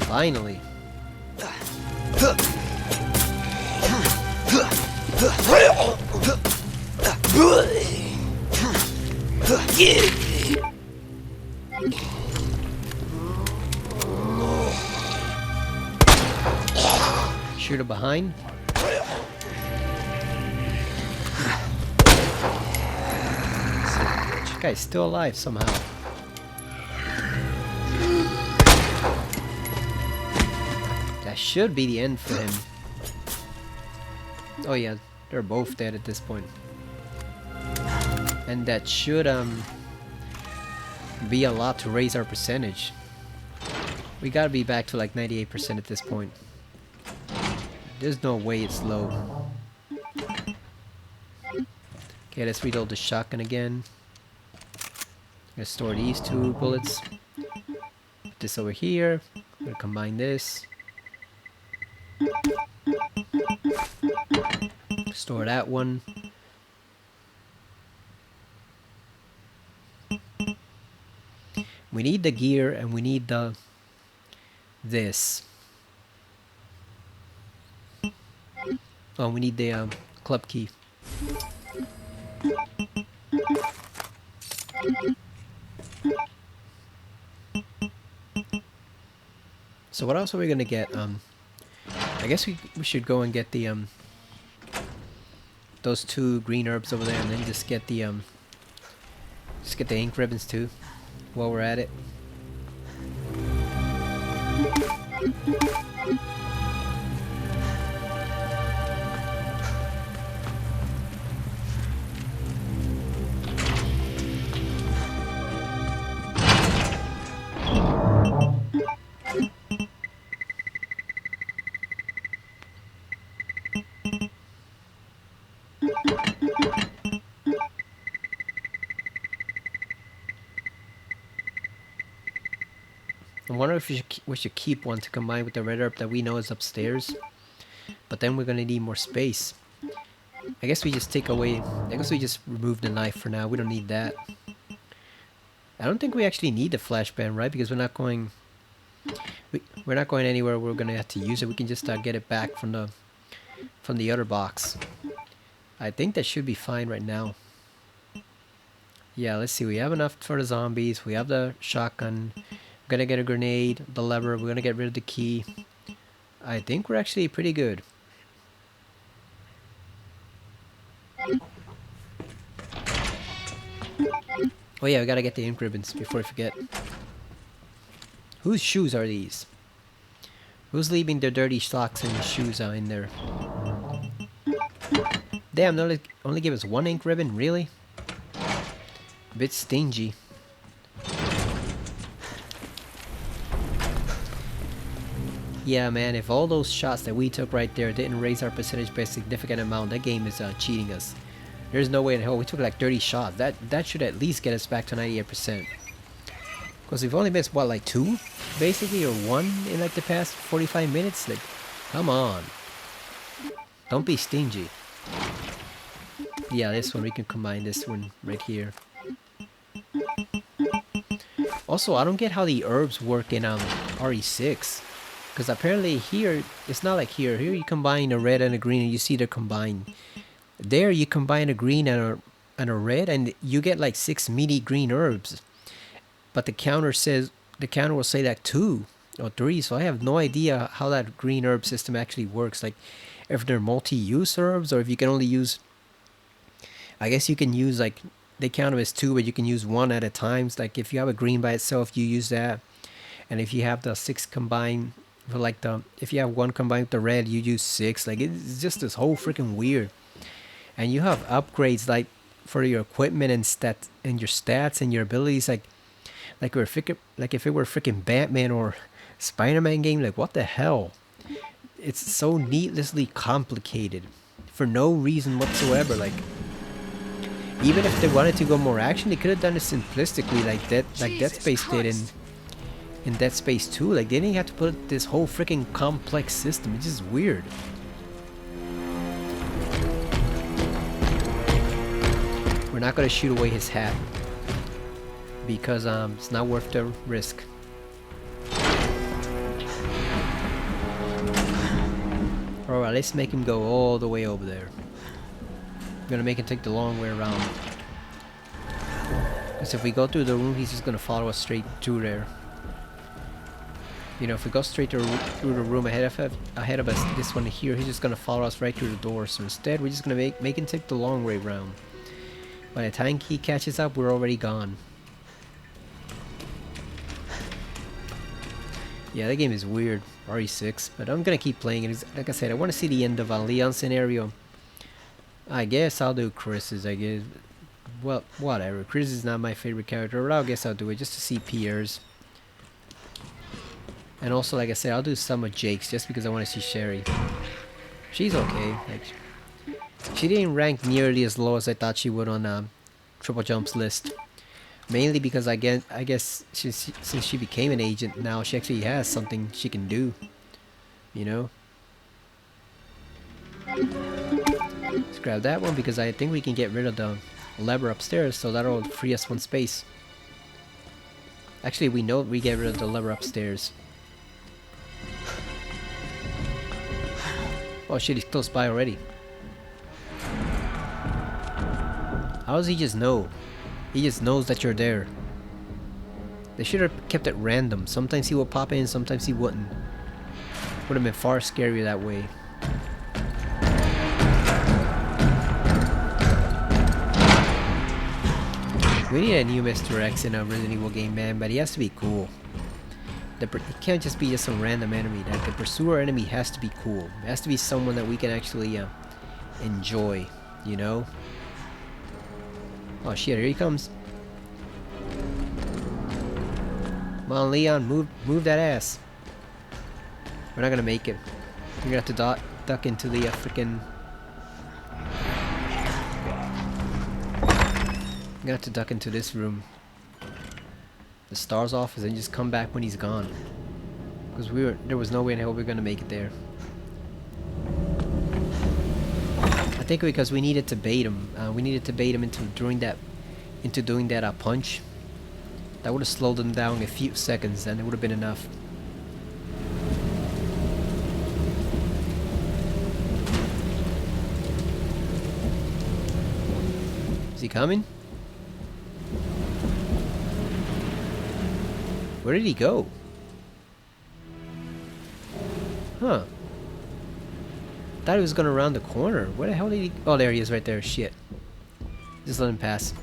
Finally. Shoot her behind. guy's still alive somehow. That should be the end for him. Oh yeah, they're both dead at this point. And that should be a lot to raise our percentage. We gotta be back to like 98% at this point. There's no way it's low. Okay, let's reload the shotgun again. Let's store these 2 bullets. Put this over here. I'm gonna combine this. Store that one. We need the gear and we need this. Oh, we need the club key. So what else are we gonna get? I guess we should go and get the those 2 green herbs over there, and then just get the ink ribbons too while we're at it. I wonder if we should keep one to combine with the red herb that we know is upstairs. But then we're gonna need more space. I guess we just remove the knife for now. We don't need that. I don't think we actually need the flashbang, right? Because we're not going anywhere. We're gonna have to use it. We can just get it back from the other box. I think that should be fine right now. Yeah, let's see. We have enough for the zombies. We have the shotgun. We're gonna get a grenade, the lever. We're gonna get rid of the key. I think we're actually pretty good. Oh yeah, we gotta get the ink ribbons before I forget. Whose shoes are these? Who's leaving their dirty socks and shoes in there? Damn, they only give us 1 ink ribbon? Really? A bit stingy. Yeah, man, if all those shots that we took right there didn't raise our percentage by a significant amount, that game is cheating us. There's no way in hell. We took like 30 shots. That should at least get us back to 98%. Because we've only missed, what, like 2? Basically, or 1 in like the past 45 minutes? Like, come on. Don't be stingy. Yeah, this one, we can combine this one right here. Also, I don't get how the herbs work in RE6. Because apparently here, it's not like here. Here you combine a red and a green and you see they're combined. There you combine a green and a red and you get like 6 meaty green herbs. But the counter will say that 2 or 3. So I have no idea how that green herb system actually works. Like if they're multi-use herbs or if you can only use... I guess you can use like... They count them as 2 but you can use 1 at a time. Like if you have a green by itself you use that. And if you have the 6 combined... For like if you have 1 combined with the red, you use 6. Like it's just this whole freaking weird. And you have upgrades like for your equipment and your stats and your abilities. Like if it were freaking Batman or Spider-Man game. Like what the hell? It's so needlessly complicated for no reason whatsoever. Like even if they wanted to go more action, they could have done it simplistically, like Dead Space did in Dead Space 2. Like they didn't have to put this whole freaking complex system. It's just weird. We're not gonna shoot away his hat because it's not worth the risk. Alright, let's make him go all the way over there. I'm gonna make him take the long way around. Because if we go through the room, he's just gonna follow us straight through there. You know, if we go straight through the room ahead of us, this one here, he's just gonna follow us right through the door. So instead, we're just gonna make him take the long way around. By the time he catches up, we're already gone. Yeah, that game is weird, RE6, but I'm gonna keep playing it. Like I said, I want to see the end of Leon's scenario. I guess I'll do Chris's, I guess. Well, whatever. Chris is not my favorite character, but I guess I'll do it just to see Pierre's. And also, like I said, I'll do some of Jake's just because I want to see Sherry. She's okay. Like, she didn't rank nearly as low as I thought she would on Triple Jump's list. Mainly because I guess since she became an agent now, she actually has something she can do. You know? Let's grab that one because I think we can get rid of the lever upstairs, so that'll free us one space. Actually, we know we get rid of the lever upstairs. Oh shit, he's close by already. How does he just know? He just knows that you're there. They should have kept it random. Sometimes he would pop in, sometimes he wouldn't. Would have been far scarier that way. We need a new Mr. X in a Resident Evil game, man, but he has to be cool. It can't just be just some random enemy. Like, the pursuer enemy has to be cool. It has to be someone that we can actually enjoy, you know? Oh shit, here he comes. Come on, Leon, move that ass. We're not gonna make it. We're gonna have to duck into the freaking... I'm gonna have to duck into this room. The STARS office and just come back when he's gone. Because there was no way in hell we were gonna make it there. I think because we needed to bait him. We needed to bait him into doing that punch. That would have slowed him down a few seconds and it would have been enough. Is he coming? Where did he go? Huh. Thought he was gonna round the corner. Where the hell did he... Oh, there he is right there. Shit. Just let him pass.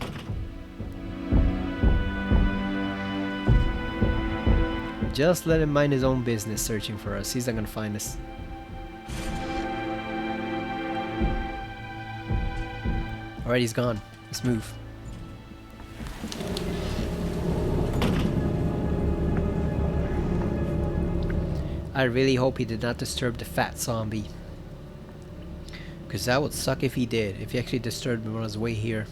Just let him mind his own business searching for us. He's not gonna find us. Alright, he's gone. Let's move. I really hope he did not disturb the fat zombie. Because that would suck if he did. If he actually disturbed him on his way here.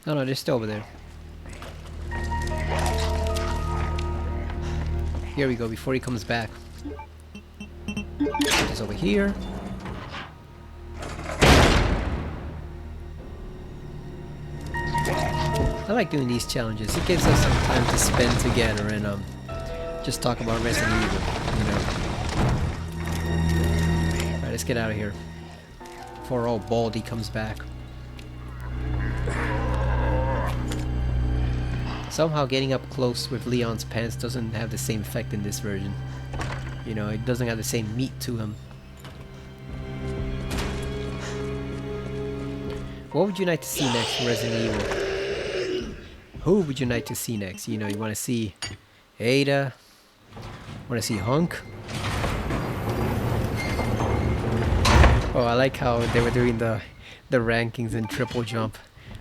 No, they're still over there. Here we go, before he comes back. Just over here. I like doing these challenges. It gives us some time to spend together and just talk about Resident Evil, you know. Alright, let's get out of here before old Baldy comes back. Somehow getting up close with Leon's pants doesn't have the same effect in this version. You know, it doesn't have the same meat to him. What would you like to see next from Resident Evil? Who would you like to see next? You know, you want to see Ada? Want to see Hunk? Oh, I like how they were doing the rankings in Triple Jump.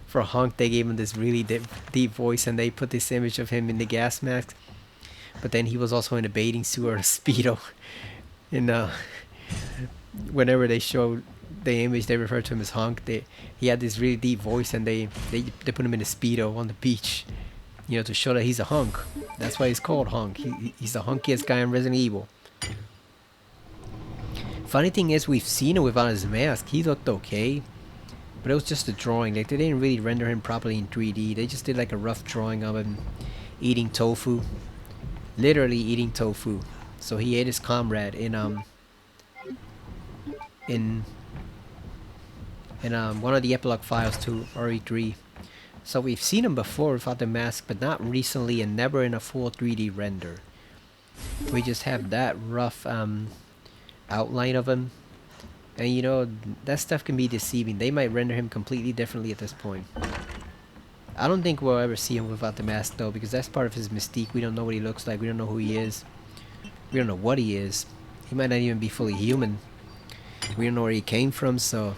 For Hunk, they gave him this really deep voice, and they put this image of him in the gas mask. But then he was also in a bathing suit or a Speedo. And whenever they showed the image, they referred to him as Hunk. He had this really deep voice, and they put him in a Speedo on the beach, you know, to show that he's a hunk. That's why he's called Hunk. He's the hunkiest guy in Resident Evil. Funny thing is, we've seen him without his mask. He looked okay, but it was just a drawing. Like, they didn't really render him properly in 3D. They just did like a rough drawing of him eating tofu, literally eating tofu. So he ate his comrade in one of the epilogue files to RE3. So we've seen him before without the mask, but not recently and never in a full 3D render. We just have that rough outline of him And you know, that stuff can be deceiving. They might render him completely differently at this point. I don't think we'll ever see him without the mask though, because that's part of his mystique. We don't know what he looks like. We don't know who he is. We don't know what he is. He might not even be fully human. We don't know where he came from, so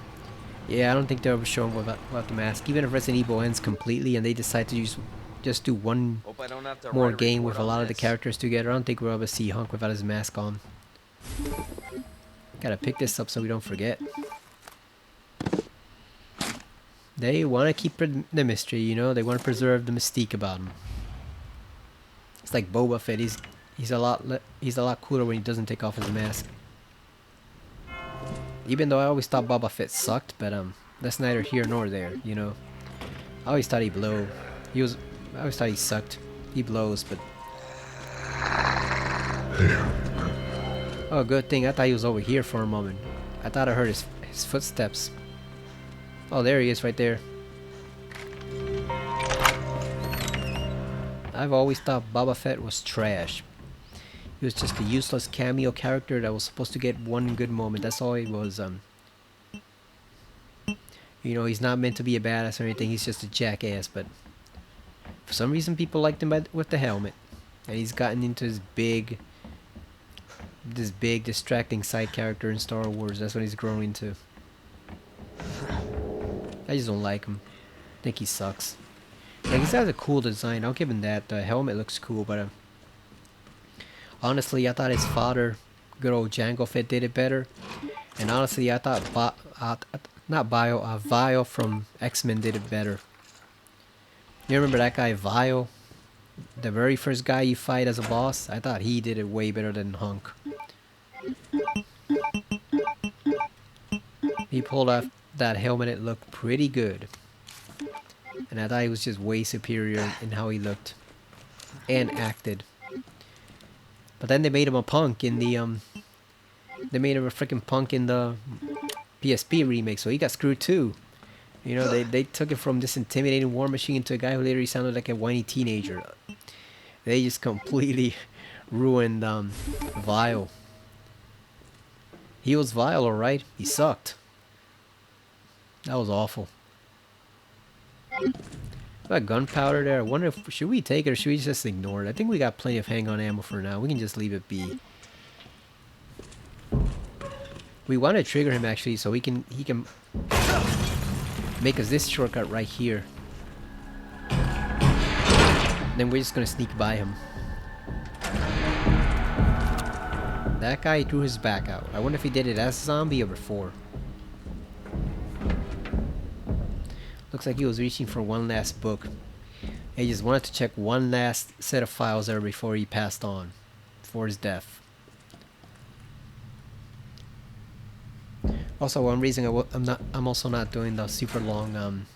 yeah, I don't think they'll ever show him without the mask. Even if Resident Evil ends completely and they decide to just do one Hope I don't have to more write a game report with a on lot of the this. characters together, I don't think we'll ever see Hunk without his mask on. Gotta pick this up so we don't forget. They want to keep the mystery, you know. They want to preserve the mystique about him. It's like Boba Fett. He's a lot cooler when he doesn't take off his mask. Even though I always thought Boba Fett sucked, but that's neither here nor there, you know. I always thought he blew. I always thought he sucked. He blows, but oh, good thing. I thought he was over here for a moment. I thought I heard his footsteps. Oh, there he is right there. I've always thought Boba Fett was trash. He was just a useless cameo character that was supposed to get one good moment. That's all he was. You know, he's not meant to be a badass or anything. He's just a jackass. But for some reason, people liked him with the helmet, and he's gotten into this big distracting side character in Star Wars. That's what he's grown into. I just don't like him. I think he sucks. Like, he has a cool design. I'll give him that. The helmet looks cool, but honestly, I thought his father, good old Jango Fett, did it better. And honestly, I thought Vile from X-Men did it better. You remember that guy Vile? The very first guy you fight as a boss? I thought he did it way better than Hunk. He pulled off that helmet. It looked pretty good. And I thought he was just way superior in how he looked and acted. But then they made him a punk in the they made him a freaking punk in the PSP remake, so he got screwed too. You know, they took it from this intimidating war machine to a guy who literally sounded like a whiny teenager. They just completely ruined Vile. He was vile, alright. He sucked. That was awful. Got gunpowder there. I wonder if should we take it or should we just ignore it? I think we got plenty of hang-on ammo for now. We can just leave it be. We want to trigger him actually, so he can make us this shortcut right here. Then we're just gonna sneak by him. That guy threw his back out. I wonder if he did it as a zombie or before. Looks like he was reaching for one last book. He just wanted to check one last set of files there before he passed on. Before his death. Also, one reason I'm also not doing the super long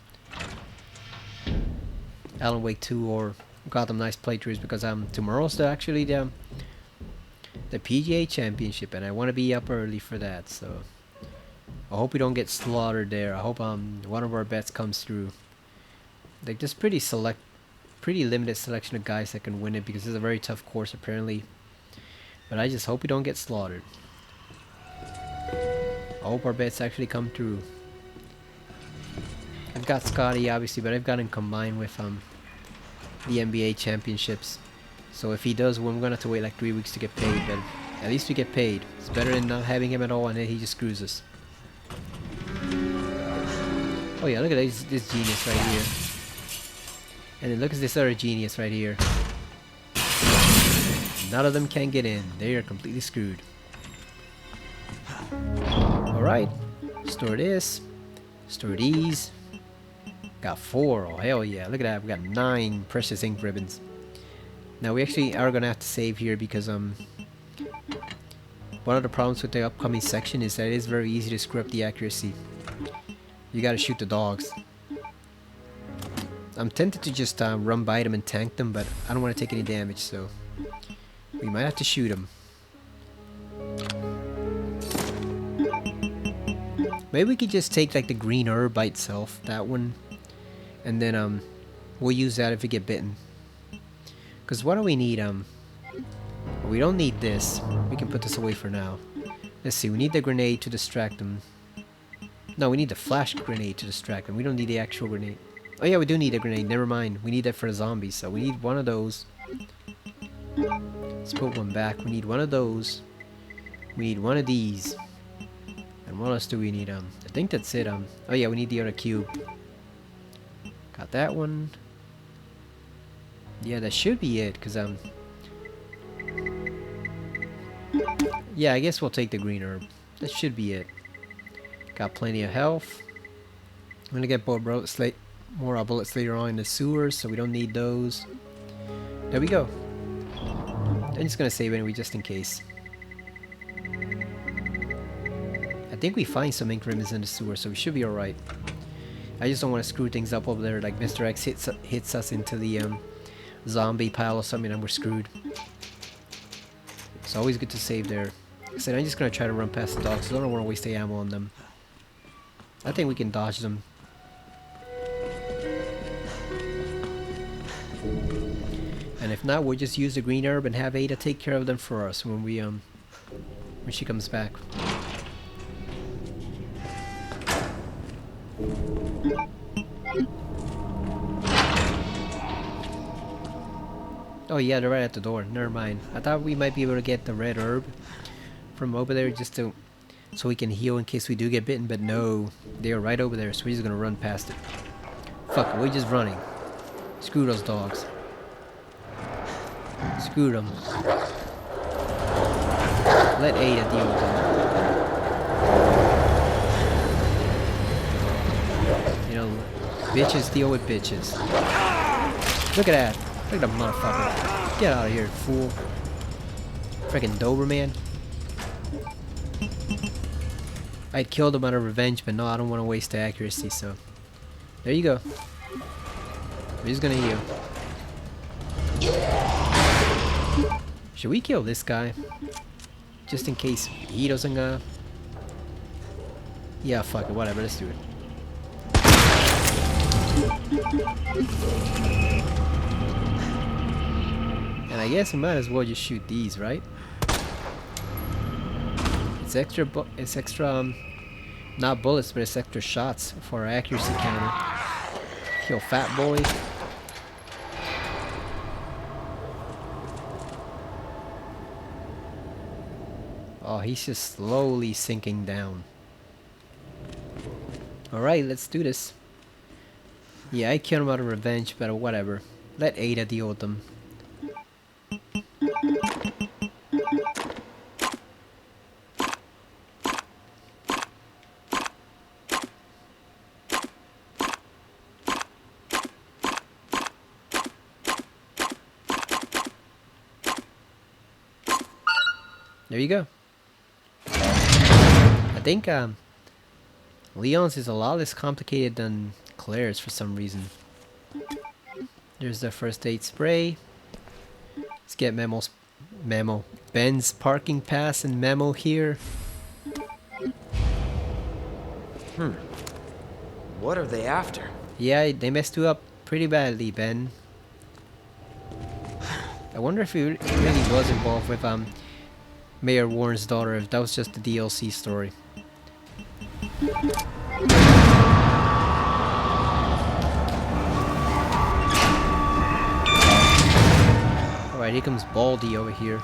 Alan Wake 2 or Gotham Knights playthroughs because tomorrow's actually the PGA Championship and I want to be up early for that, so I hope we don't get slaughtered there. I hope one of our bets comes through. Like, there's pretty limited selection of guys that can win it because it's a very tough course apparently. But I just hope we don't get slaughtered. I hope our bets actually come through. I've got Scotty obviously, but I've got him combined with the NBA championships. So if he does win, we're gonna have to wait like 3 weeks to get paid, but at least we get paid. It's better than not having him at all and then he just screws us. Oh yeah, look at this genius right here. And then look at this other genius right here. None of them can get in. They are completely screwed. Alright. Store this. Store these. Got 4. Oh hell yeah. Look at that. We got 9 precious ink ribbons. Now we actually are gonna have to save here because one of the problems with the upcoming section is that it is very easy to screw up the accuracy. You gotta shoot the dogs. I'm tempted to just run by them and tank them, but I don't want to take any damage, so we might have to shoot them. Maybe we could just take like the green herb by itself, that one, and then we'll use that if we get bitten. Cause what do we need? We don't need this. We can put this away for now. Let's see. We need the grenade to distract them. No, we need the flash grenade to distract them. We don't need the actual grenade. Oh yeah, we do need a grenade. Never mind. We need that for the zombies. So we need one of those. Let's put one back. We need one of those. We need one of these. And what else do we need? I think that's it. Oh yeah, we need the other cube. Got that one. Yeah, that should be it. Cause yeah, I guess we'll take the green herb. That should be it. Got plenty of health. I'm gonna get more bullets later on in the sewers, so we don't need those. There we go. I'm just gonna save anyway, just in case. I think we find some ink ribbons in the sewer, so we should be alright. I just don't want to screw things up over there, like Mr. X hits us into the zombie pile or something and we're screwed. It's always good to save there. Like I said, I'm just gonna try to run past the dogs, so I don't want to waste the ammo on them. I think we can dodge them. And if not, we'll just use the green herb and have Ada take care of them for us when we when she comes back. Oh yeah, they're right at the door. Never mind. I thought we might be able to get the red herb from over there just to so we can heal in case we do get bitten, but no, they are right over there, so we're just gonna run past it. Fuck it, we're just running. Screw those dogs. Screw them. Let Ada deal with them. You know, bitches deal with bitches. Look at that. Look at the motherfucker. Get out of here, fool. Freaking Doberman. I'd killed him out of revenge, but no, I don't want to waste the accuracy, so. There you go. We're just gonna heal. Should we kill this guy? Just in case he doesn't yeah, fuck it, whatever, let's do it. And I guess we might as well just shoot these, right? It's extra, not bullets, but it's extra shots for our accuracy counter. Kill Fat Boy. Oh, he's just slowly sinking down. Alright, let's do this. Yeah, I killed him out of revenge, but whatever. Let Ada deal with them. There you go. I think Leon's is a lot less complicated than Claire's for some reason. There's the first aid spray. Let's get Ben's parking pass and memo here. What are they after? Yeah, they messed you up pretty badly, Ben. I wonder if he really was involved with Mayor Warren's daughter, if that was just the DLC story. Alright, here comes Baldy over here.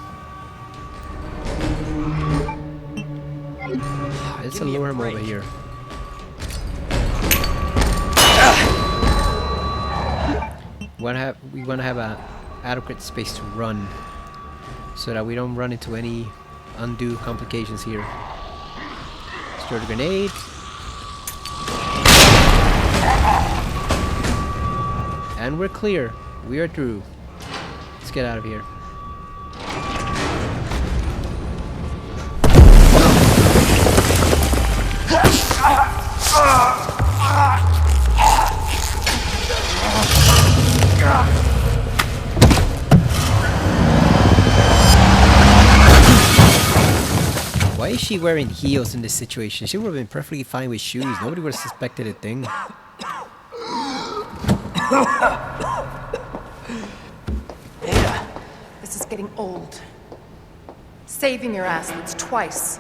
Let's lure him over here. We want to have a adequate space to run, so that we don't run into any undue complications here. Let's throw the grenade. And we're clear. We are through. Let's get out of here. Why is she wearing heels in this situation? She would have been perfectly fine with shoes. Nobody would have suspected a thing. This is getting old. Saving your ass, that's twice.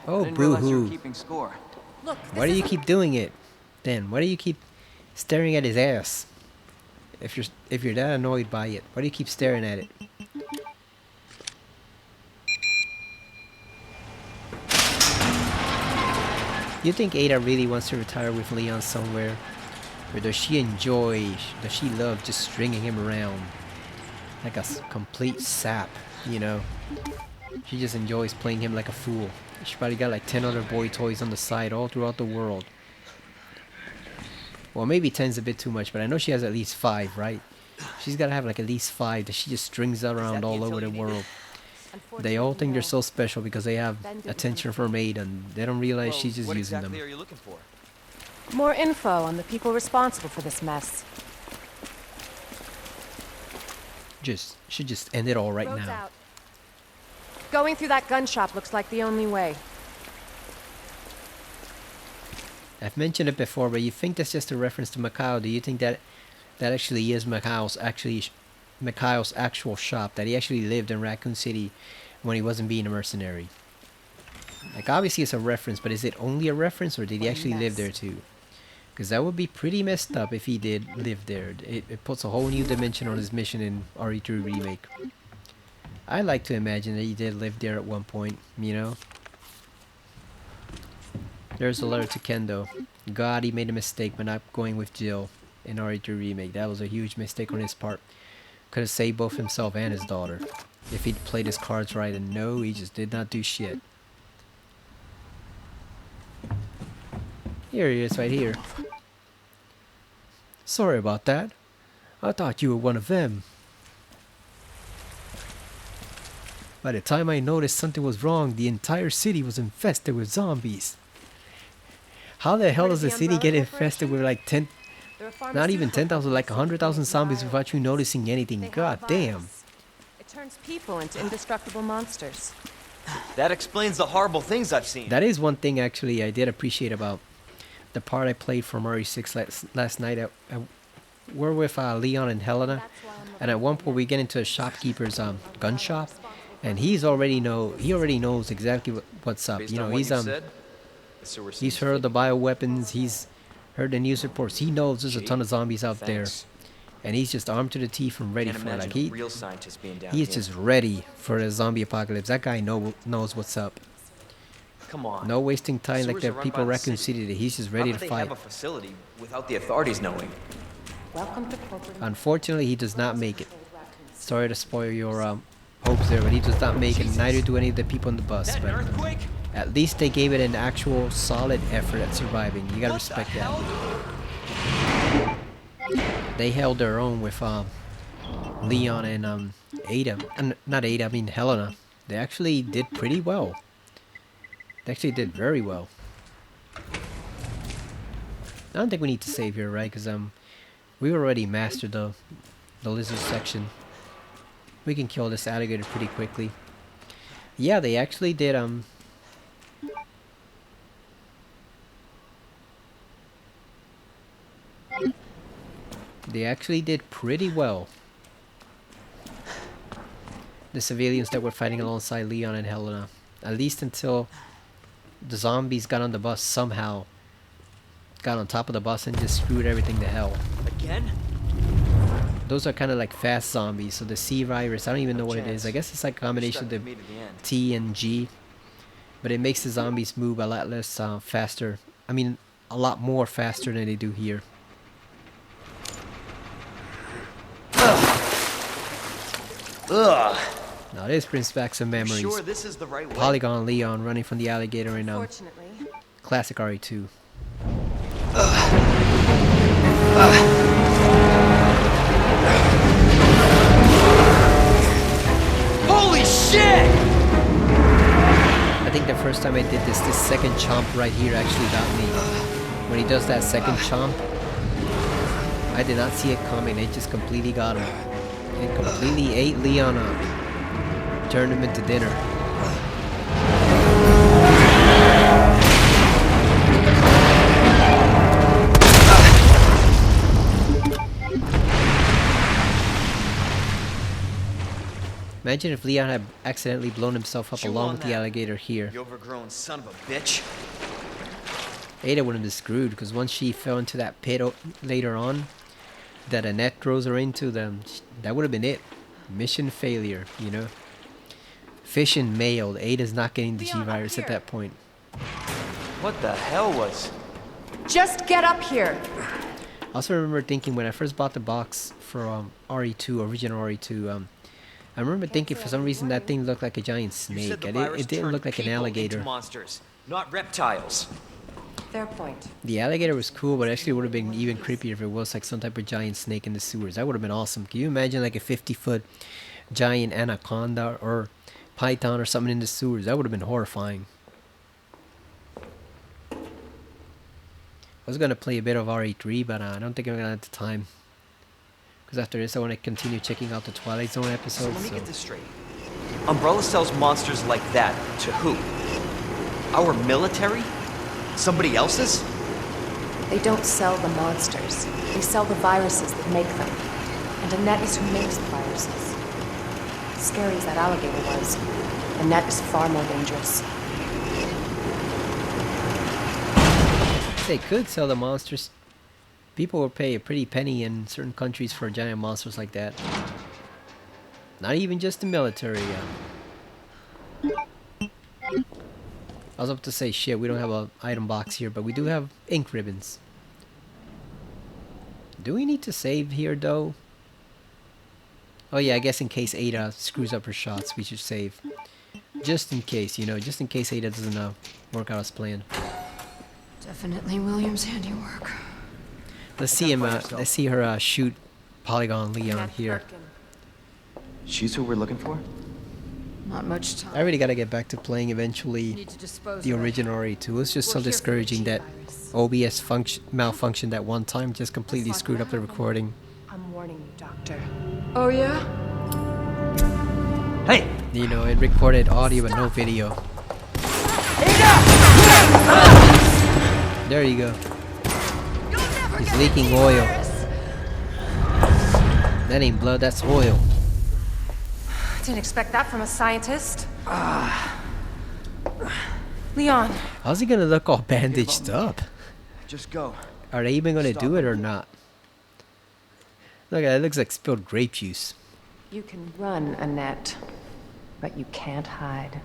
Oh, I didn't realize you were boo-hoo. keeping score. Look, Why do you keep doing it? Then why do you keep staring at his ass? If you're that annoyed by it, why do you keep staring at it? Do you think Ada really wants to retire with Leon somewhere? Or does she love just stringing him around like a complete sap, you know? She just enjoys playing him like a fool. She probably got like 10 other boy toys on the side all throughout the world. Well, maybe 10's a bit too much, but I know she has at least 5, right? She's gotta have like at least 5 that she just strings around all over the world. They all think they're so special because they have attention from Ada, and they don't realize she's just what using exactly them. are you looking for? More info on the people responsible for this mess. Should just end it all right Road's now. out. Going through that gun shop looks like the only way. I've mentioned it before, but you think that's just a reference to Macau? Do you think that actually is Mikhail's actual shop? That he actually lived in Raccoon City when he wasn't being a mercenary? Like, obviously it's a reference, but is it only a reference, or did he actually live there too? Because that would be pretty messed up if he did live there. It puts a whole new dimension on his mission in RE3 Remake. I like to imagine that he did live there at one point, you know? There's a letter to Kendo. God, he made a mistake by not going with Jill in RE3 Remake. That was a huge mistake on his part. Could have saved both himself and his daughter if he'd played his cards right, and no, he just did not do shit. Here he is, right here. Sorry about that. I thought you were one of them. By the time I noticed something was wrong, the entire city was infested with zombies. How the hell does the city get infested with like 10, not even 10,000, like 100,000 zombies without you noticing anything? God damn. It turns people into indestructible monsters. That explains the horrible things I've seen. That is one thing actually I did appreciate about the part I played from RE6 last night. We're with Leon and Helena, and at one point we get into a shopkeeper's gun shop, and he already knows exactly what's up. Based You know, on what he's you said, the sewer he's seems heard the fake. bioweapons, he's heard the news reports, he knows there's a ton of zombies out Thanks. there, and he's just armed to the teeth and ready Can't for it. imagine Like a real scientist being down he's here. just ready for the zombie apocalypse. That guy knows what's up. Come on. No wasting time like Sewers the are run people by of the Raccoon city. City. He's just How ready could to they fight. have a facility without the authorities knowing? Welcome to corporate. Unfortunately, he does not make it. Sorry to spoil your hopes there, but he does not make it. Neither do any of the people on the bus. That an But earthquake? at least they gave it an actual solid effort at surviving. You gotta What the respect that. hell? They held their own with Leon and Ada. Not Ada, I mean Helena. They actually did pretty well. They actually did very well. I don't think we need to save here, right? Because we already mastered the lizard section. We can kill this alligator pretty quickly. Yeah, they actually did they actually did pretty well. The civilians that were fighting alongside Leon and Helena. At least until the zombies got on the bus somehow. Got on top of the bus and just screwed everything to hell. Again? Those are kind of like fast zombies. So the C virus, I don't even know what it is. I guess it's like a combination of Stuck the with me to the end. T and G. But it makes the zombies move a lot less faster. I mean, a lot more faster than they do here. Ugh. Now this brings back some memories. Sure, this is the right way. Polygon Leon running from the alligator in Fortunately, classic RE2. Holy shit! I think the first time I did this second chomp right here actually got me. When he does that second chomp, I did not see it coming. It just completely got him. It completely ate Leon up. Turned him into dinner. Imagine if Leon had accidentally blown himself up Chew along on with the that, alligator here. You overgrown son of a bitch. Ada would have been screwed because once she fell into that pit later on, that Annette throws her into them, that would have been it. Mission failure, you know. Fission mailed. Ada's not getting the G virus at that point. What the hell was... Just get up here. I also remember thinking when I first bought the box for RE2, original RE2, I remember thinking for some reason that thing looked like a giant snake. It didn't look like an alligator. Monsters, not reptiles. Fair point. The alligator was cool, but actually would have been even creepier if it was like some type of giant snake in the sewers. That would have been awesome. Can you imagine like a 50-foot giant anaconda or python or something in the sewers? That would have been horrifying. I was going to play a bit of RE3, but I don't think I'm going to have the time. Because after this, I want to continue checking out the Twilight Zone So episodes. let me get this straight. Umbrella sells monsters like that to who? Our military? Somebody else's? They don't sell the monsters. They sell the viruses that make them. And Annette is who makes the viruses. As scary as that alligator was, Annette is far more dangerous. They could sell the monsters. People will pay a pretty penny in certain countries for giant monsters like that. Not even just the military. I was about to say, shit, we don't have an item box here, but we do have ink ribbons. Do we need to save here, though? Oh yeah, I guess in case Ada screws up her shots, we should save. Just in case, you know, just in case Ada doesn't work out as planned. Definitely William's handiwork. Let's see him. Let's see her shoot Polygon Leon here. She's who we're looking for? Not much time. I really gotta get back to playing eventually Need to dispose the of it. original RE2. It's just so We're here for the discouraging G that virus. OBS malfunctioned at one time, just completely screwed up the recording. I'm warning you, Doctor. Oh yeah? Hey! You know, it recorded audio but no video. There you go. He's leaking oil. That ain't blood, that's oil. Didn't expect that from a scientist. Leon, How's he gonna look all bandaged up? Just go. Are they even gonna do it or not? Look, that looks like spilled grape juice. you can run, Annette, but you can't hide.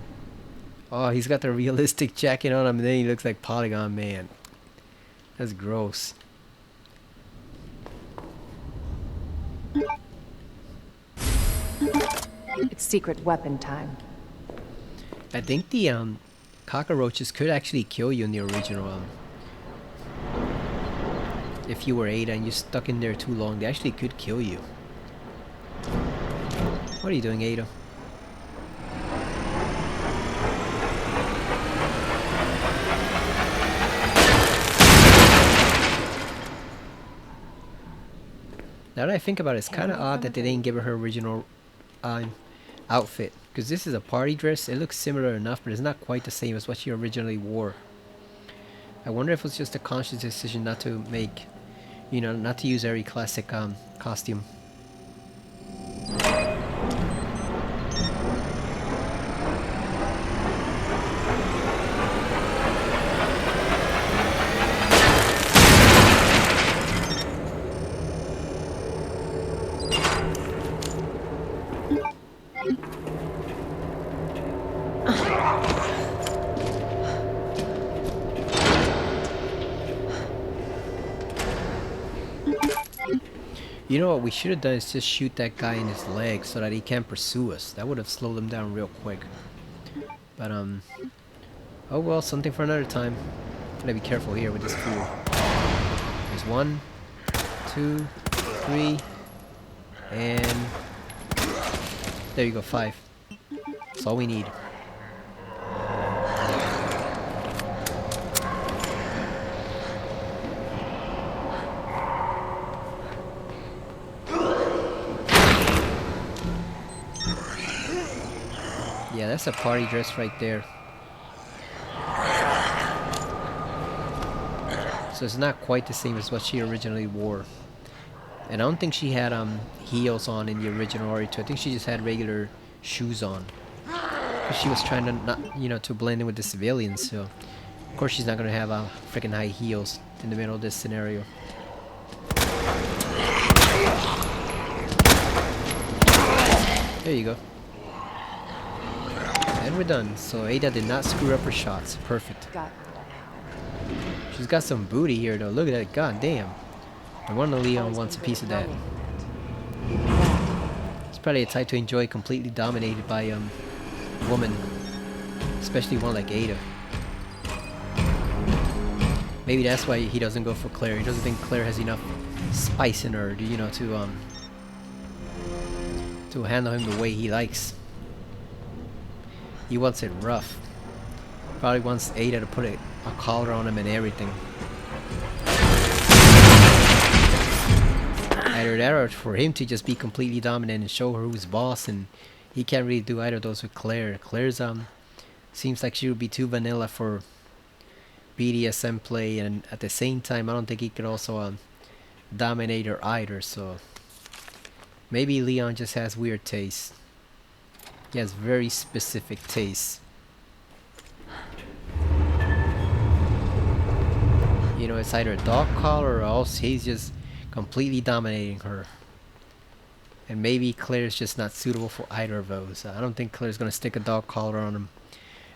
Oh, he's got the realistic jacket on him and then he looks like Polygon Man. That's gross. It's secret weapon time. I think the cockroaches could actually kill you in the original. If you were Ada and you're stuck in there too long, they actually could kill you. What are you doing, Ada? Now that I think about it, it's kind of odd that they didn't give her original outfit. Because this is a party dress. It looks similar enough, but it's not quite the same as what she originally wore. I wonder if it was just a conscious decision not to make, you know, not to use every classic costume. You know what we should have done is just shoot that guy in his leg so that he can't pursue us. That would have slowed him down real quick. But oh well, something for another time. Gotta be careful here with this fool. There's 1, 2, 3, and there you go, 5. That's all we need. Yeah, that's a party dress right there. So it's not quite the same as what she originally wore. And I don't think she had heels on in the original RE2. I think she just had regular shoes on. 'Cause she was trying to not, you know, to blend in with the civilians. So Of course, she's not gonna have freaking high heels in the middle of this scenario. There you go. And we're done. So Ada did not screw up her shots. Perfect. Got She's got some booty here though. Look at that. God damn. No wonder Leon wants a piece of that. It's probably a type to enjoy completely dominated by a woman. Especially one like Ada. Maybe that's why he doesn't go for Claire. He doesn't think Claire has enough spice in her, you know, to handle him the way he likes. He wants it rough. Probably wants Ada to put a collar on him and everything. Either that or for him to just be completely dominant and show her who's boss, and he can't really do either of those with Claire. Claire's seems like she would be too vanilla for BDSM play, and at the same time I don't think he could also dominate her either, so maybe Leon just has weird tastes. He has very specific tastes. You know, it's either a dog collar or else he's just completely dominating her. And maybe Claire's just not suitable for either of those. I don't think Claire's gonna stick a dog collar on him.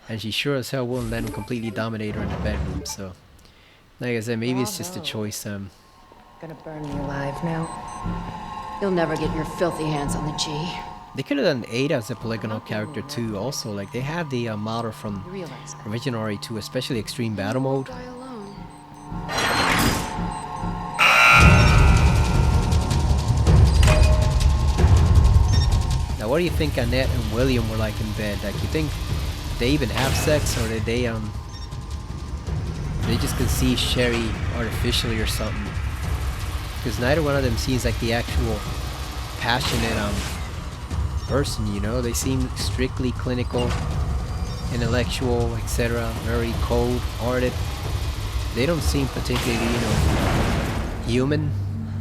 And she sure as hell won't let him completely dominate her in the bedroom, so like I said, maybe it's just a choice. Gonna burn you alive now. You'll never get your filthy hands on the G. They could have done Ada as a polygonal character too also. Like they have the model from You realize that. original RE2, especially Extreme Battle Mode. Die alone. Now what do you think Annette and William were like in bed? Like, you think they even have sex, or did they just conceive Sherry artificially or something? Because neither one of them seems like the actual passionate person, you know? They seem strictly clinical, intellectual, etc. Very cold-hearted. They don't seem particularly, you know, human,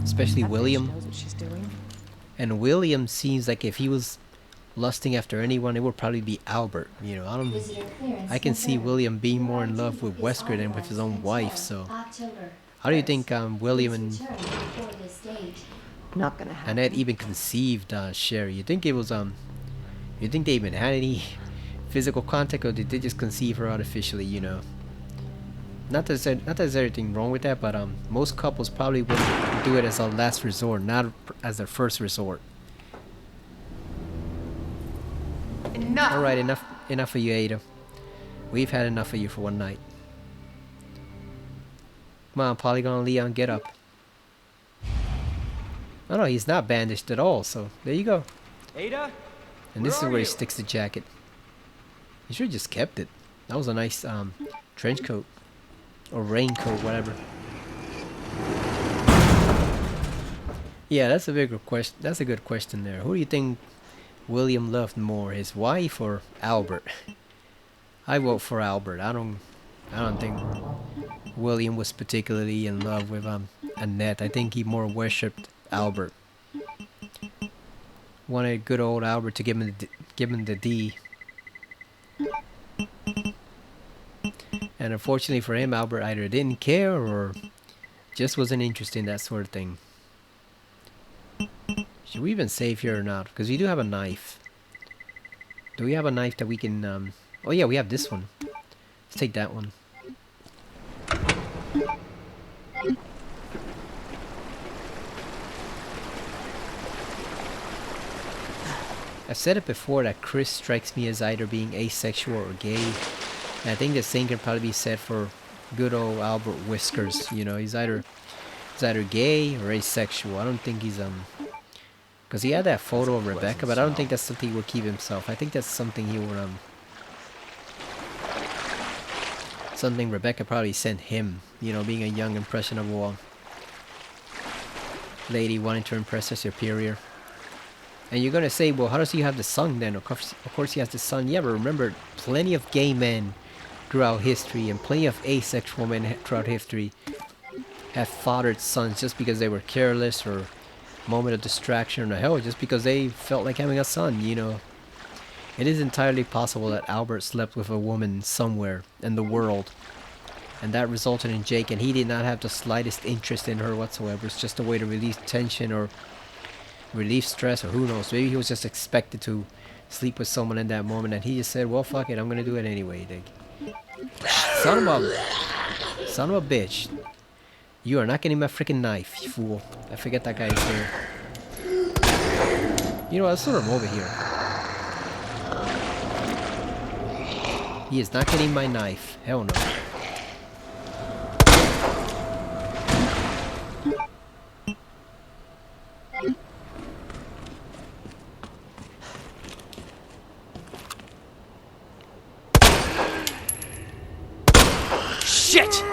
especially William. Knows what she's doing. And William seems like if he was lusting after anyone, it would probably be Albert. You know, I can see William being more in love with Wesker than with his own wife. So, how do you think William and Not gonna happen. Annette even conceived Sherry? You think it was you think they even had any physical contact, or did they just conceive her artificially? You know, not that there's anything wrong with that, but most couples probably would do it as a last resort, not as their first resort. Enough. All right, enough of you, Ada. We've had enough of you for one night. Come on, Polygon Leon, get up. Oh no, he's not bandaged at all, so there you go. Ada? And this is Where are where he you? sticks the jacket. He should have just kept it. That was a nice trench coat. Or raincoat, whatever. Yeah, that's a bigger question. That's a good question there. Who do you think William loved more, his wife or Albert? I vote for Albert. I don't think William was particularly in love with Annette. I think he more worshipped Albert. Wanted good old Albert to give him the D. And unfortunately for him, Albert either didn't care or just wasn't interested in that sort of thing. Should we even save here or not? Because we do have a knife. Do we have a knife that we can... Oh yeah, we have this one. Let's take that one. I've said it before that Chris strikes me as either being asexual or gay. And I think the same can probably be said for good old Albert Whiskers. You know, he's either gay or asexual. I don't think he's because he had that photo of Rebecca, but I don't think that's something he would keep himself. I think that's something he would something Rebecca probably sent him. You know, being a young impressionable lady wanting to impress her superior. And you're gonna say, well, how does he have the son then? Of course he has the son. Yeah, but remember, plenty of gay men throughout history and plenty of asexual men throughout history have fathered sons just because they were careless or moment of distraction, or hell, just because they felt like having a son, you know. It is entirely possible that Albert slept with a woman somewhere in the world and that resulted in Jake, and he did not have the slightest interest in her whatsoever. It's just a way to release tension or relieve stress, or who knows. Maybe he was just expected to sleep with someone in that moment, and he just said, well, fuck it, I'm gonna do it anyway. Like, son of a bitch. You are not getting my freaking knife, you fool. I forget that guy is there. You know what, let's throw him over here. He is not getting my knife. Hell no. Shit!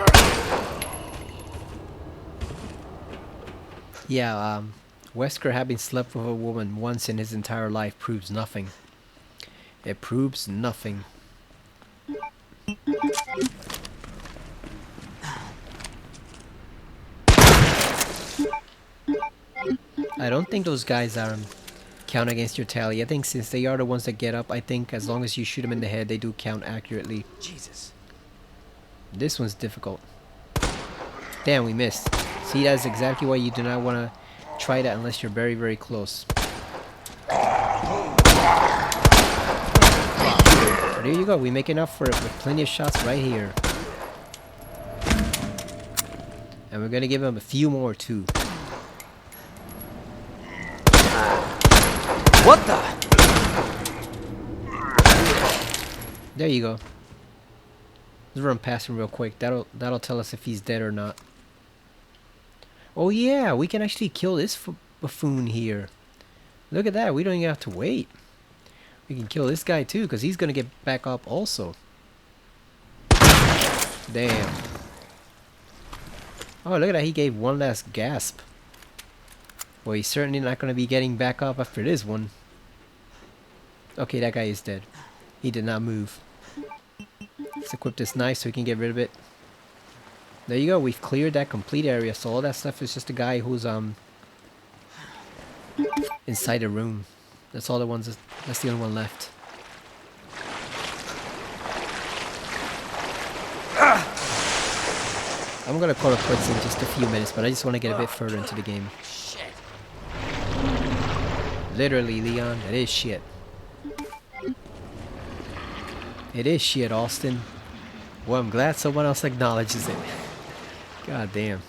Yeah, Wesker having slept with a woman once in his entire life proves nothing. It proves nothing. I don't think those guys are count against your tally. I think since they are the ones that get up, I think as long as you shoot them in the head, they do count accurately. Jesus. This one's difficult. Damn, we missed. See, that's exactly why you do not want to try that unless you're very, very close. There you go. We make enough for it with plenty of shots right here. And we're going to give him a few more, too. What the? There you go. Let's run past him real quick. That'll tell us if he's dead or not. Oh yeah, we can actually kill this buffoon here. Look at that. We don't even have to wait. We can kill this guy too, because he's gonna get back up also. Damn. Oh, look at that. He gave one last gasp. Well, he's certainly not gonna be getting back up after this one. Okay, that guy is dead. He did not move. Let's equip this knife so we can get rid of it. There you go. We've cleared that complete area. So all that stuff is just a guy who's inside a room. That's all the ones. That's the only one left. I'm gonna call it quits in just a few minutes, but I just want to get a bit further into the game. Shit. Literally, Leon, it is shit. It is shit, Austin. Well, I'm glad someone else acknowledges it. God damn.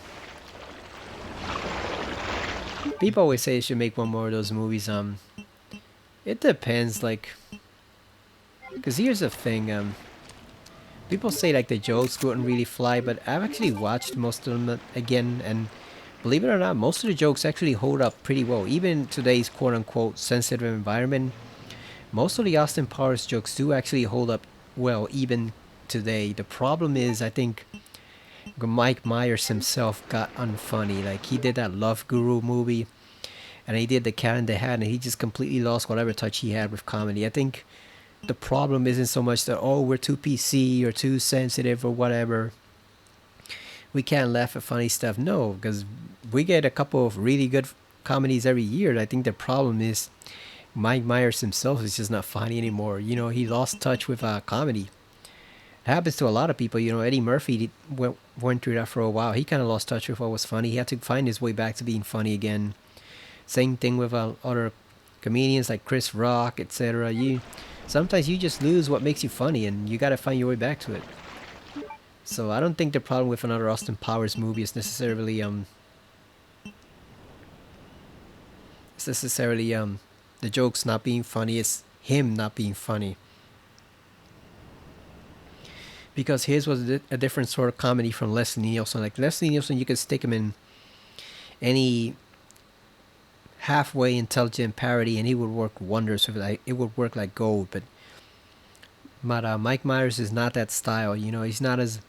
People always say you should make one more of those movies. It depends, like, because here's the thing. People say like the jokes wouldn't really fly, but I've actually watched most of them again, and believe it or not, most of the jokes actually hold up pretty well. Even in today's quote-unquote sensitive environment, most of the Austin Powers jokes do actually hold up well, even today. The problem is, I think Mike Myers himself got unfunny. Like, he did that Love Guru movie, and he did The Cat in the Hat, and he just completely lost whatever touch he had with comedy. I think the problem isn't so much that, oh, we're too PC or too sensitive or whatever, we can't laugh at funny stuff. No, because we get a couple of really good comedies every year. I think the problem is Mike Myers himself is just not funny anymore. You know, he lost touch with comedy. It happens to a lot of people. You know, Eddie Murphy went through that for a while. He kind of lost touch with what was funny. He had to find his way back to being funny again. Same thing with other comedians like Chris Rock, etc. Sometimes you just lose what makes you funny, and you gotta find your way back to it. So I don't think the problem with another Austin Powers movie is necessarily the jokes not being funny. It's him not being funny. Because his was a different sort of comedy from Leslie Nielsen. Like Leslie Nielsen, you could stick him in any halfway intelligent parody, and he would work wonders with it. It would work like gold. But Mike Myers is not that style. You know, he's not as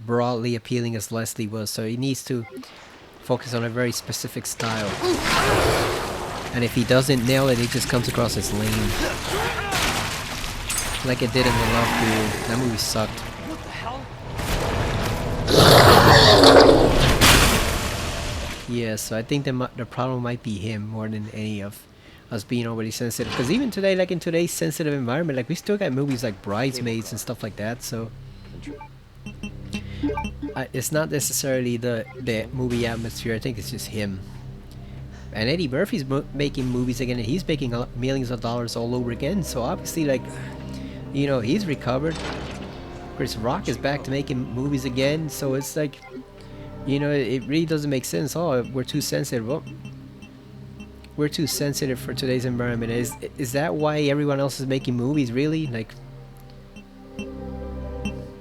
broadly appealing as Leslie was. So he needs to focus on a very specific style. And if he doesn't nail it, it just comes across as lame. Like it did in The Love Guru. That movie sucked. What the hell? Yeah, so I think the problem might be him more than any of us being overly sensitive. Because even today, like in today's sensitive environment, like we still got movies like Bridesmaids and stuff like that. So It's not necessarily the movie atmosphere. I think it's just him. And Eddie Murphy's making movies again, and he's making millions of dollars all over again. So obviously, like, you know, he's recovered. Chris Rock is back to making movies again. So it's like, you know, it really doesn't make sense. Oh, we're too sensitive. Well, we're too sensitive for today's environment. Is that why everyone else is making movies? Really? Like,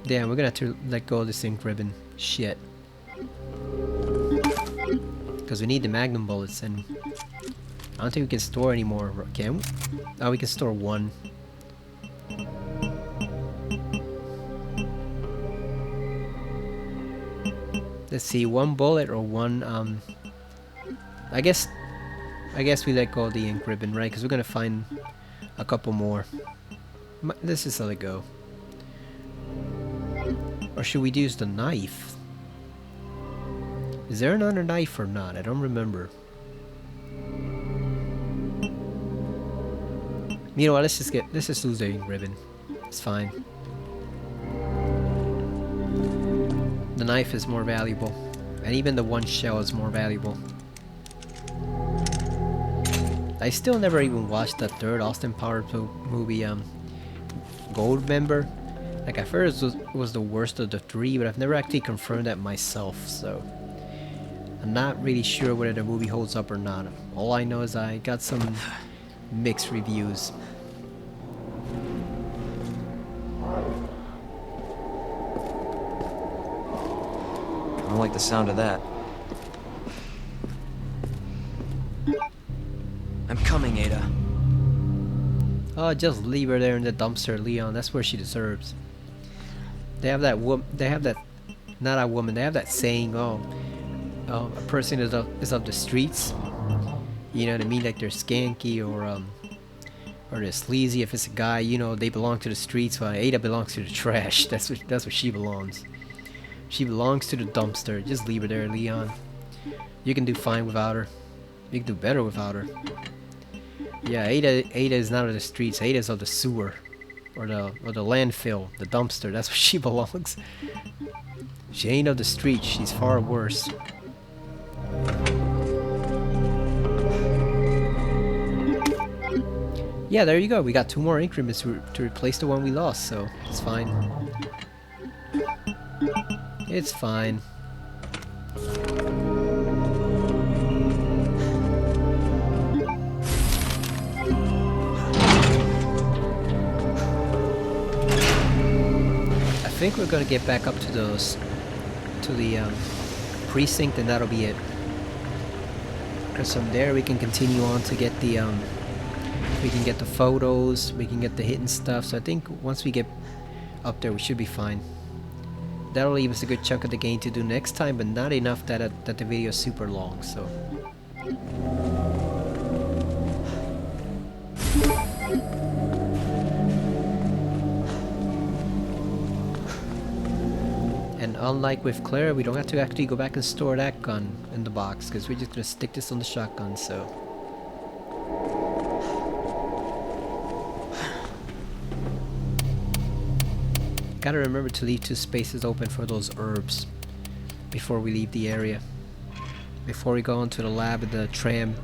damn, we're gonna have to let go of this ink ribbon. Shit. Because we need the magnum bullets, and I don't think we can store anymore. Can we? Oh, we can store one. Let's see, one bullet or one. I guess we let go of the ink ribbon, right? Because we're gonna find a couple more. Let's just let it go. Or should we use the knife? Is there another knife or not? I don't remember. You know what? Let's just lose the ink ribbon. It's fine. The knife is more valuable, and even the one shell is more valuable. I still never even watched the third Austin Powers movie, Goldmember. Like, I've heard it was the worst of the three, but I've never actually confirmed that myself, so I'm not really sure whether the movie holds up or not. All I know is I got some mixed reviews. I don't like the sound of that. I'm coming, Ada. Oh, just leave her there in the dumpster, Leon. That's where she deserves. They have that not a woman. They have that saying, oh, a person is of the streets. You know what I mean? Like, they're skanky or they're sleazy. If it's a guy, you know, they belong to the streets. While Ada belongs to the trash. That's where she belongs. She belongs to the dumpster. Just leave her there, Leon. You can do fine without her. You can do better without her. Yeah, Ada is not of the streets. Ada is of the sewer, or the landfill, the dumpster. That's where she belongs. She ain't of the streets. She's far worse. Yeah, there you go. We got 2 more increments to replace the one we lost, so it's fine. It's fine. I think we're gonna get back up to the precinct, and that'll be it. Because from there we can continue on to get the we can get the photos, we can get the hidden stuff. So I think once we get up there, we should be fine. That'll leave us a good chunk of the game to do next time, but not enough that the video is super long. So. And unlike with Claire, we don't have to actually go back and store that gun in the box, because we're just gonna stick this on the shotgun. So. Gotta remember to leave 2 spaces open for those herbs before we leave the area. Before we go into the lab and the tram,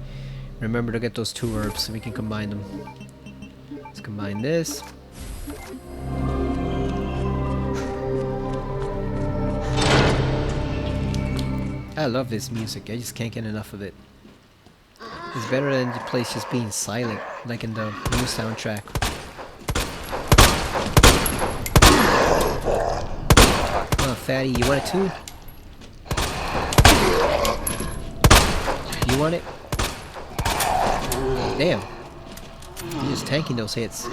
remember to get those 2 herbs so we can combine them. Let's combine this. I love this music. I just can't get enough of it. It's better than the place just being silent, like in the new soundtrack. Oh, fatty, you want it too? You want it? Damn. You're just tanking those hits.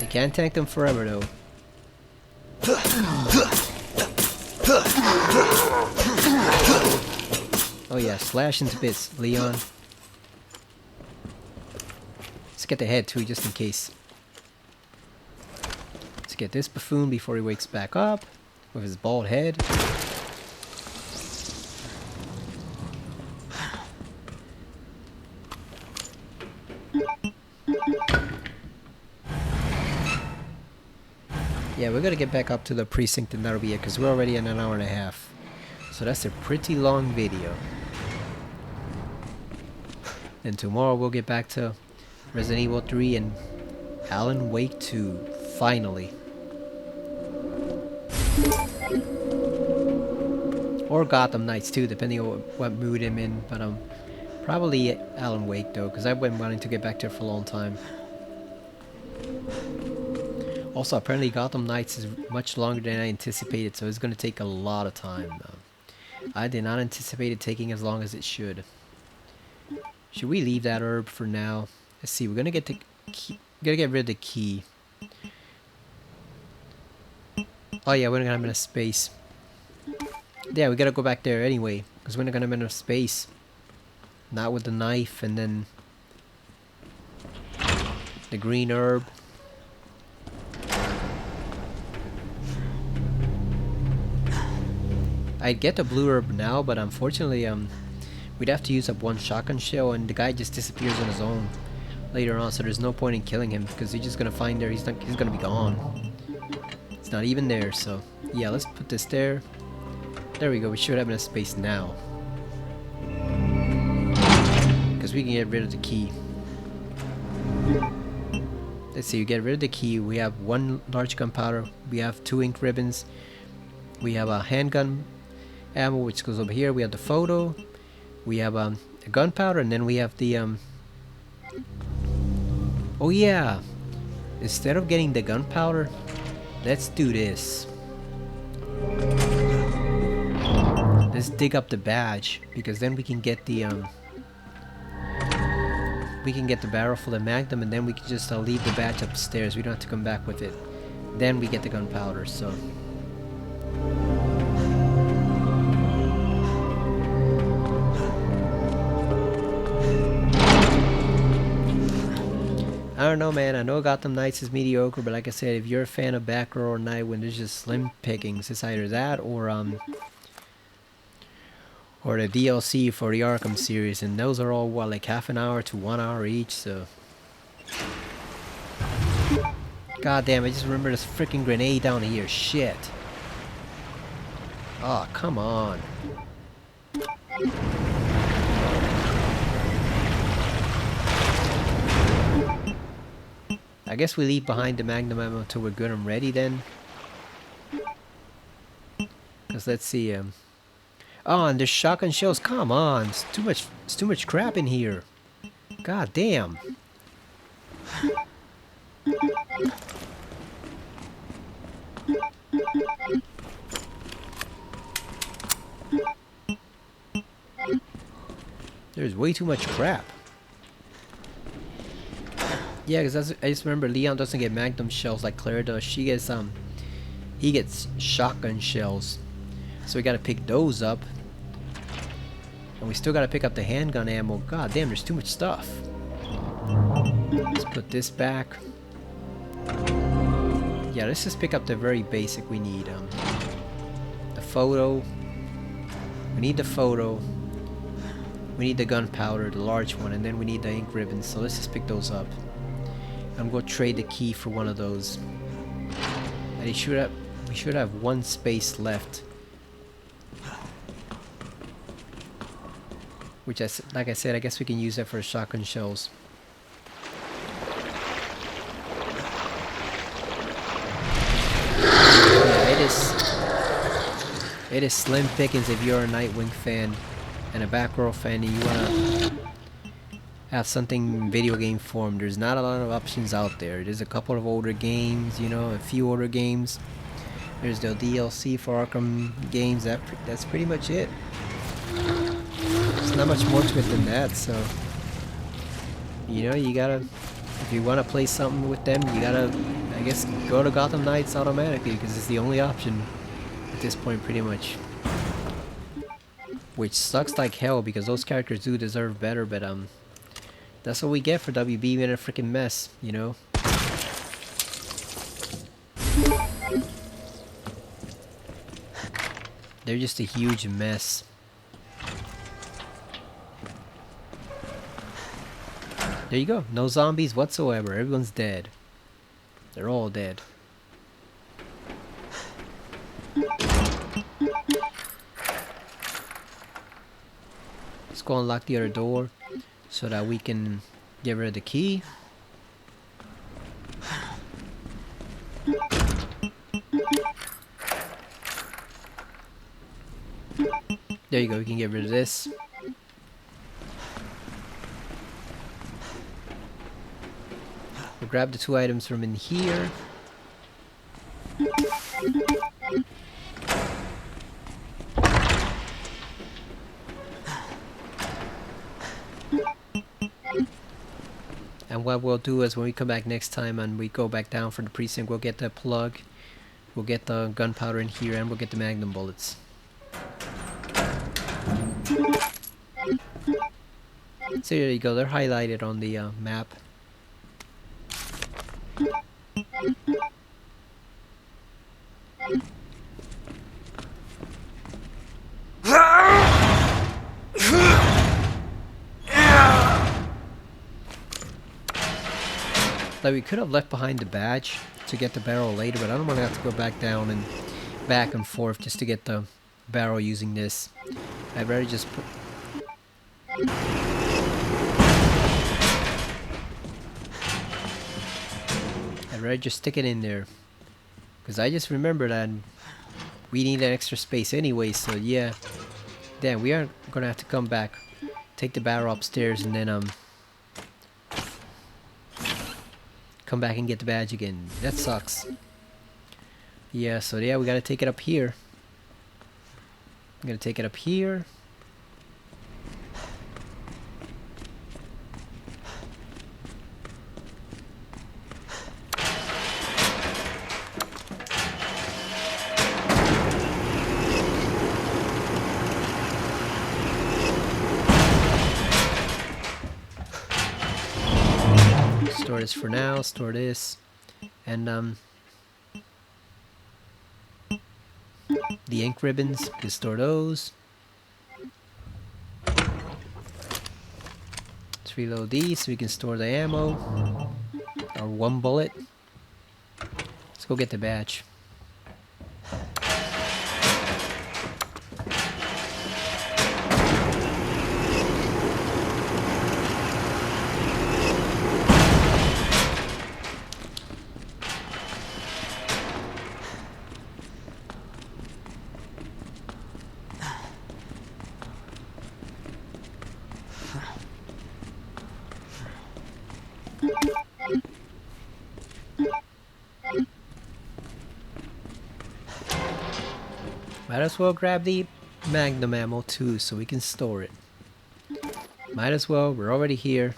You can't tank them forever though. Oh yeah, slash into bits, Leon. Let's get the head too, just in case. Let's get this buffoon before he wakes back up with his bald head. Yeah, we're gonna get back up to the precinct and that'll be it, because we're already in an hour and a half. So that's a pretty long video. And tomorrow we'll get back to Resident Evil 3 and Alan Wake 2, finally. Or Gotham Knights too, depending on what mood I'm in. But probably Alan Wake though, because I've been wanting to get back to it for a long time. Also, apparently Gotham Knights is much longer than I anticipated, so it's going to take a lot of time. I did not anticipate it taking as long as it should. Should we leave that herb for now? Let's see, we're going to get the key. Gotta get rid of the key. Oh yeah, we're not gonna have enough space. Yeah, we gotta go back there anyway, because we're not gonna have enough space. Not with the knife and then the green herb. I'd get the blue herb now, but unfortunately, we'd have to use up one shotgun shell, and the guy just disappears on his own later on. So there's no point in killing him, because he's just gonna find there. He's gonna be gone. It's not even there. So yeah, let's put this there. There we go. We should have enough space now, because we can get rid of the key. Let's see. We get rid of the key. We have one large gunpowder. We have 2 ink ribbons. We have a handgun ammo, which goes over here. We have the photo. We have a gunpowder, and then we have the oh yeah, instead of getting the gunpowder, let's do this. Let's dig up the badge, because then we can get the barrel full of magnum, and then we can just leave the badge upstairs. We don't have to come back with it. Then we get the gunpowder. So I don't know, man. I know Gotham Knights is mediocre, but like I said, if you're a fan of Batgirl or Nightwing, there's just slim pickings. It's either that or the DLC for the Arkham series, and those are all what, like half an hour to 1 hour each. So, god damn! I just remember this freaking grenade down here. Shit. Oh, come on. I guess we leave behind the magnum ammo until we're good and ready then. Cause let's see, oh, and there's shotgun shells. Come on, it's too much crap in here. God damn. There's way too much crap. Yeah, because I just remember Leon doesn't get magnum shells like Claire does. She gets he gets shotgun shells. So we gotta pick those up. And we still gotta pick up the handgun ammo. God damn, there's too much stuff. Let's put this back. Yeah, let's just pick up the very basic we need. The photo. We need the photo. We need the gunpowder, the large one, and then we need the ink ribbons. So let's just pick those up. I'm going to trade the key for one of those. And we should have one space left. Which, like I said, I guess we can use that for shotgun shells. Yeah, it is slim pickings if you're a Nightwing fan and a Batgirl fan and you want to have something video game form. There's not a lot of options out there. There's a couple of older games, you know, a few older games. There's the DLC for Arkham games. That's pretty much it. There's not much more to it than that. So, you know, you gotta, if you want to play something with them, you gotta, I guess, go to Gotham Knights automatically, because it's the only option at this point, pretty much. Which sucks like hell, because those characters do deserve better, but that's what we get for WB being a freaking mess, you know? They're just a huge mess. There you go. No zombies whatsoever. Everyone's dead. They're all dead. Let's go unlock the other door so that we can get rid of the key. There you go, we can get rid of this. We'll grab the 2 items from in here. And what we'll do is when we come back next time and we go back down for the precinct, we'll get the plug, we'll get the gunpowder in here, and we'll get the magnum bullets. So there you go, they're highlighted on the map. Like we could have left behind the badge to get the barrel later, but I don't want to have to go back down and back and forth just to get the barrel using this. I'd rather just put... I'd rather just stick it in there. Because I just remember that we need that extra space anyway, so yeah. Damn, we are going to have to come back, take the barrel upstairs, and then come back and get the badge again. That sucks. Yeah, so yeah, we gotta take it up here. I'm gonna take it up here. Store this for now, store this, and the ink ribbons, we can store those. Let's reload these so we can store the ammo, our 1 bullet. Let's go get the badge. Might as well grab the magnum ammo too so we can store it. Might as well, we're already here.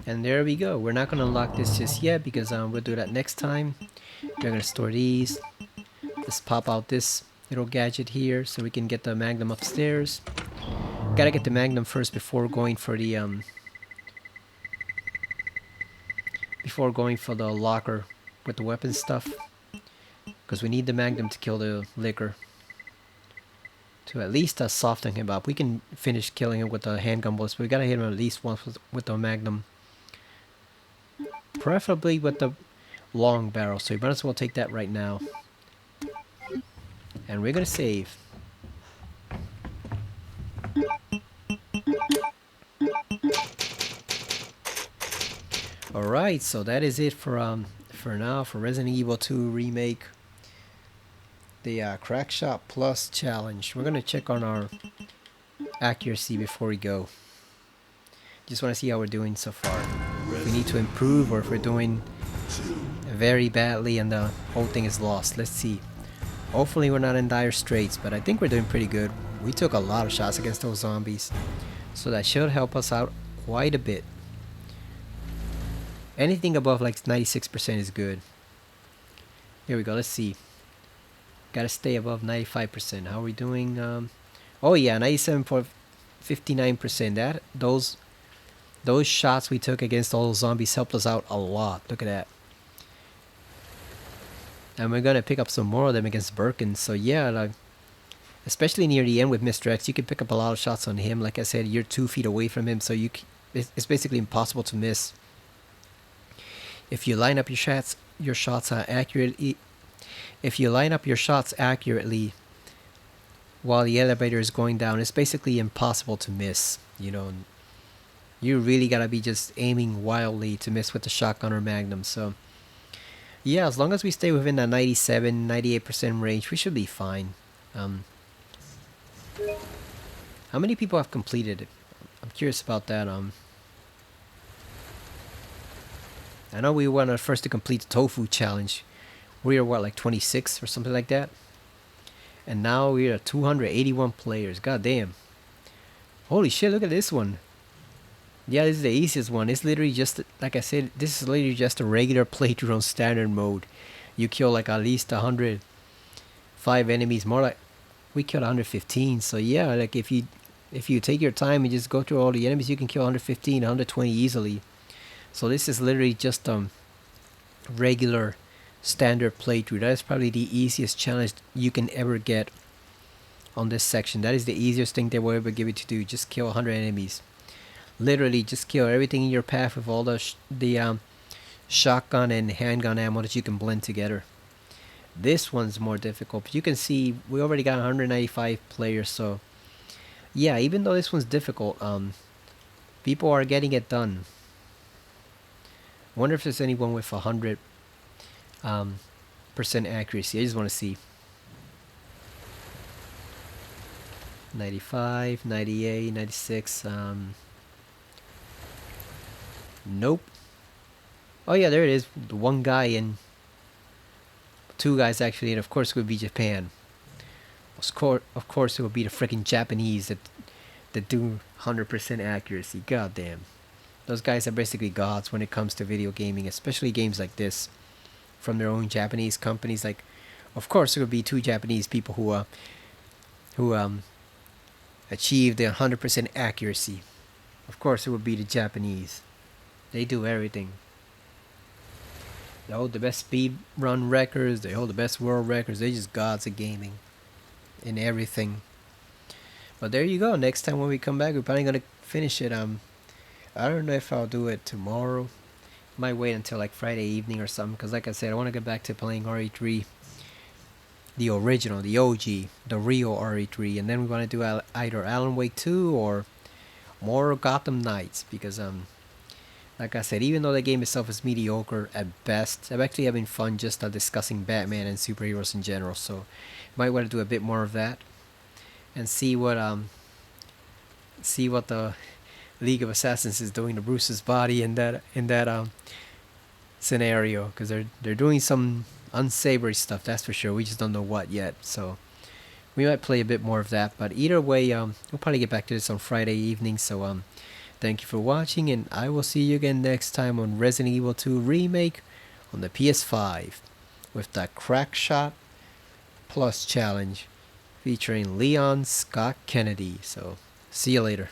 And there we go. We're not going to unlock this just yet because we'll do that next time. We're going to store these. Let's pop out this little gadget here so we can get the magnum upstairs. Gotta get the magnum first before going for the locker with the weapon stuff, because we need the magnum to kill the liquor, to at least soften him up. We can finish killing him with the handgun bullets, but we gotta hit him at least once with the magnum, preferably with the long barrel. So you might as well take that right now, and we're gonna save. Alright, so that is it for now for Resident Evil 2 Remake, the Crack Shot Plus challenge. We're gonna check on our accuracy before we go. Just want to see how we're doing so far. If we need to improve or if we're doing very badly and the whole thing is lost. Let's see. Hopefully we're not in dire straits, but I think we're doing pretty good. We took a lot of shots against those zombies, so that should help us out quite a bit. Anything above like 96% is good. Here we go, let's see. Gotta stay above 95%. How are we doing? Oh yeah, 97.59%. That those shots we took against all those zombies helped us out a lot. Look at that. And we're gonna pick up some more of them against Birkin. So yeah, like, especially near the end with Mr. X, you can pick up a lot of shots on him. Like I said, you're 2 feet away from him, so it's basically impossible to miss. If you line up your shots accurately, if you line up your shots accurately while the elevator is going down, it's basically impossible to miss. You know, you really gotta be just aiming wildly to miss with the shotgun or Magnum. So yeah, as long as we stay within that 97, 98% range, we should be fine. How many people have completed it? I'm curious about that. I know we were first to complete the tofu challenge. We are what, like 26 or something like that? And now we're at 281 players. God damn. Holy shit, look at this one. Yeah, this is the easiest one. It's literally just, like I said, this is literally just a regular playthrough on standard mode. You kill like at least 105 enemies. More like, we killed 115. So yeah, like if you take your time and just go through all the enemies, you can kill 115, 120 easily. So this is literally just regular standard playthrough. That is probably the easiest challenge you can ever get on this section. That is the easiest thing they will ever give you to do. Just kill 100 enemies. Literally just kill everything in your path with all the shotgun and handgun ammo that you can blend together. This one's more difficult, but you can see we already got 195 players. So yeah, even though this one's difficult, people are getting it done. Wonder if there's anyone with 100% accuracy. I just want to see. 95, 98, 96. Nope. Oh yeah, there it is. The one guy and 2 guys actually, and of course it would be Japan. Of course it would be the freaking Japanese that do 100% accuracy. God damn. Those guys are basically gods when it comes to video gaming, especially games like this from their own Japanese companies. Like, of course it would be 2 Japanese people who achieved the 100% accuracy. Of course it would be the Japanese. They do everything. They hold the best speed run records. They hold the best world records. They're just gods of gaming in everything. But there you go. Next time when we come back, we're probably gonna finish it. I don't know if I'll do it tomorrow. Might wait until like Friday evening or something. Cause like I said, I want to get back to playing RE3, the original, the OG, the real RE3, and then we want to do either Alan Wake 2 or more Gotham Knights. Because like I said, even though the game itself is mediocre at best, I'm actually having fun just discussing Batman and superheroes in general. So, might want to do a bit more of that, and see what the League of Assassins is doing to Bruce's body in that scenario, because they're doing some unsavory stuff, that's for sure. We just don't know what yet. So, we might play a bit more of that. But either way, we'll probably get back to this on Friday evening. So thank you for watching, and I will see you again next time on Resident Evil 2 Remake on the PS5 with the Crackshot Plus Challenge featuring Leon Scott Kennedy. So, see you later.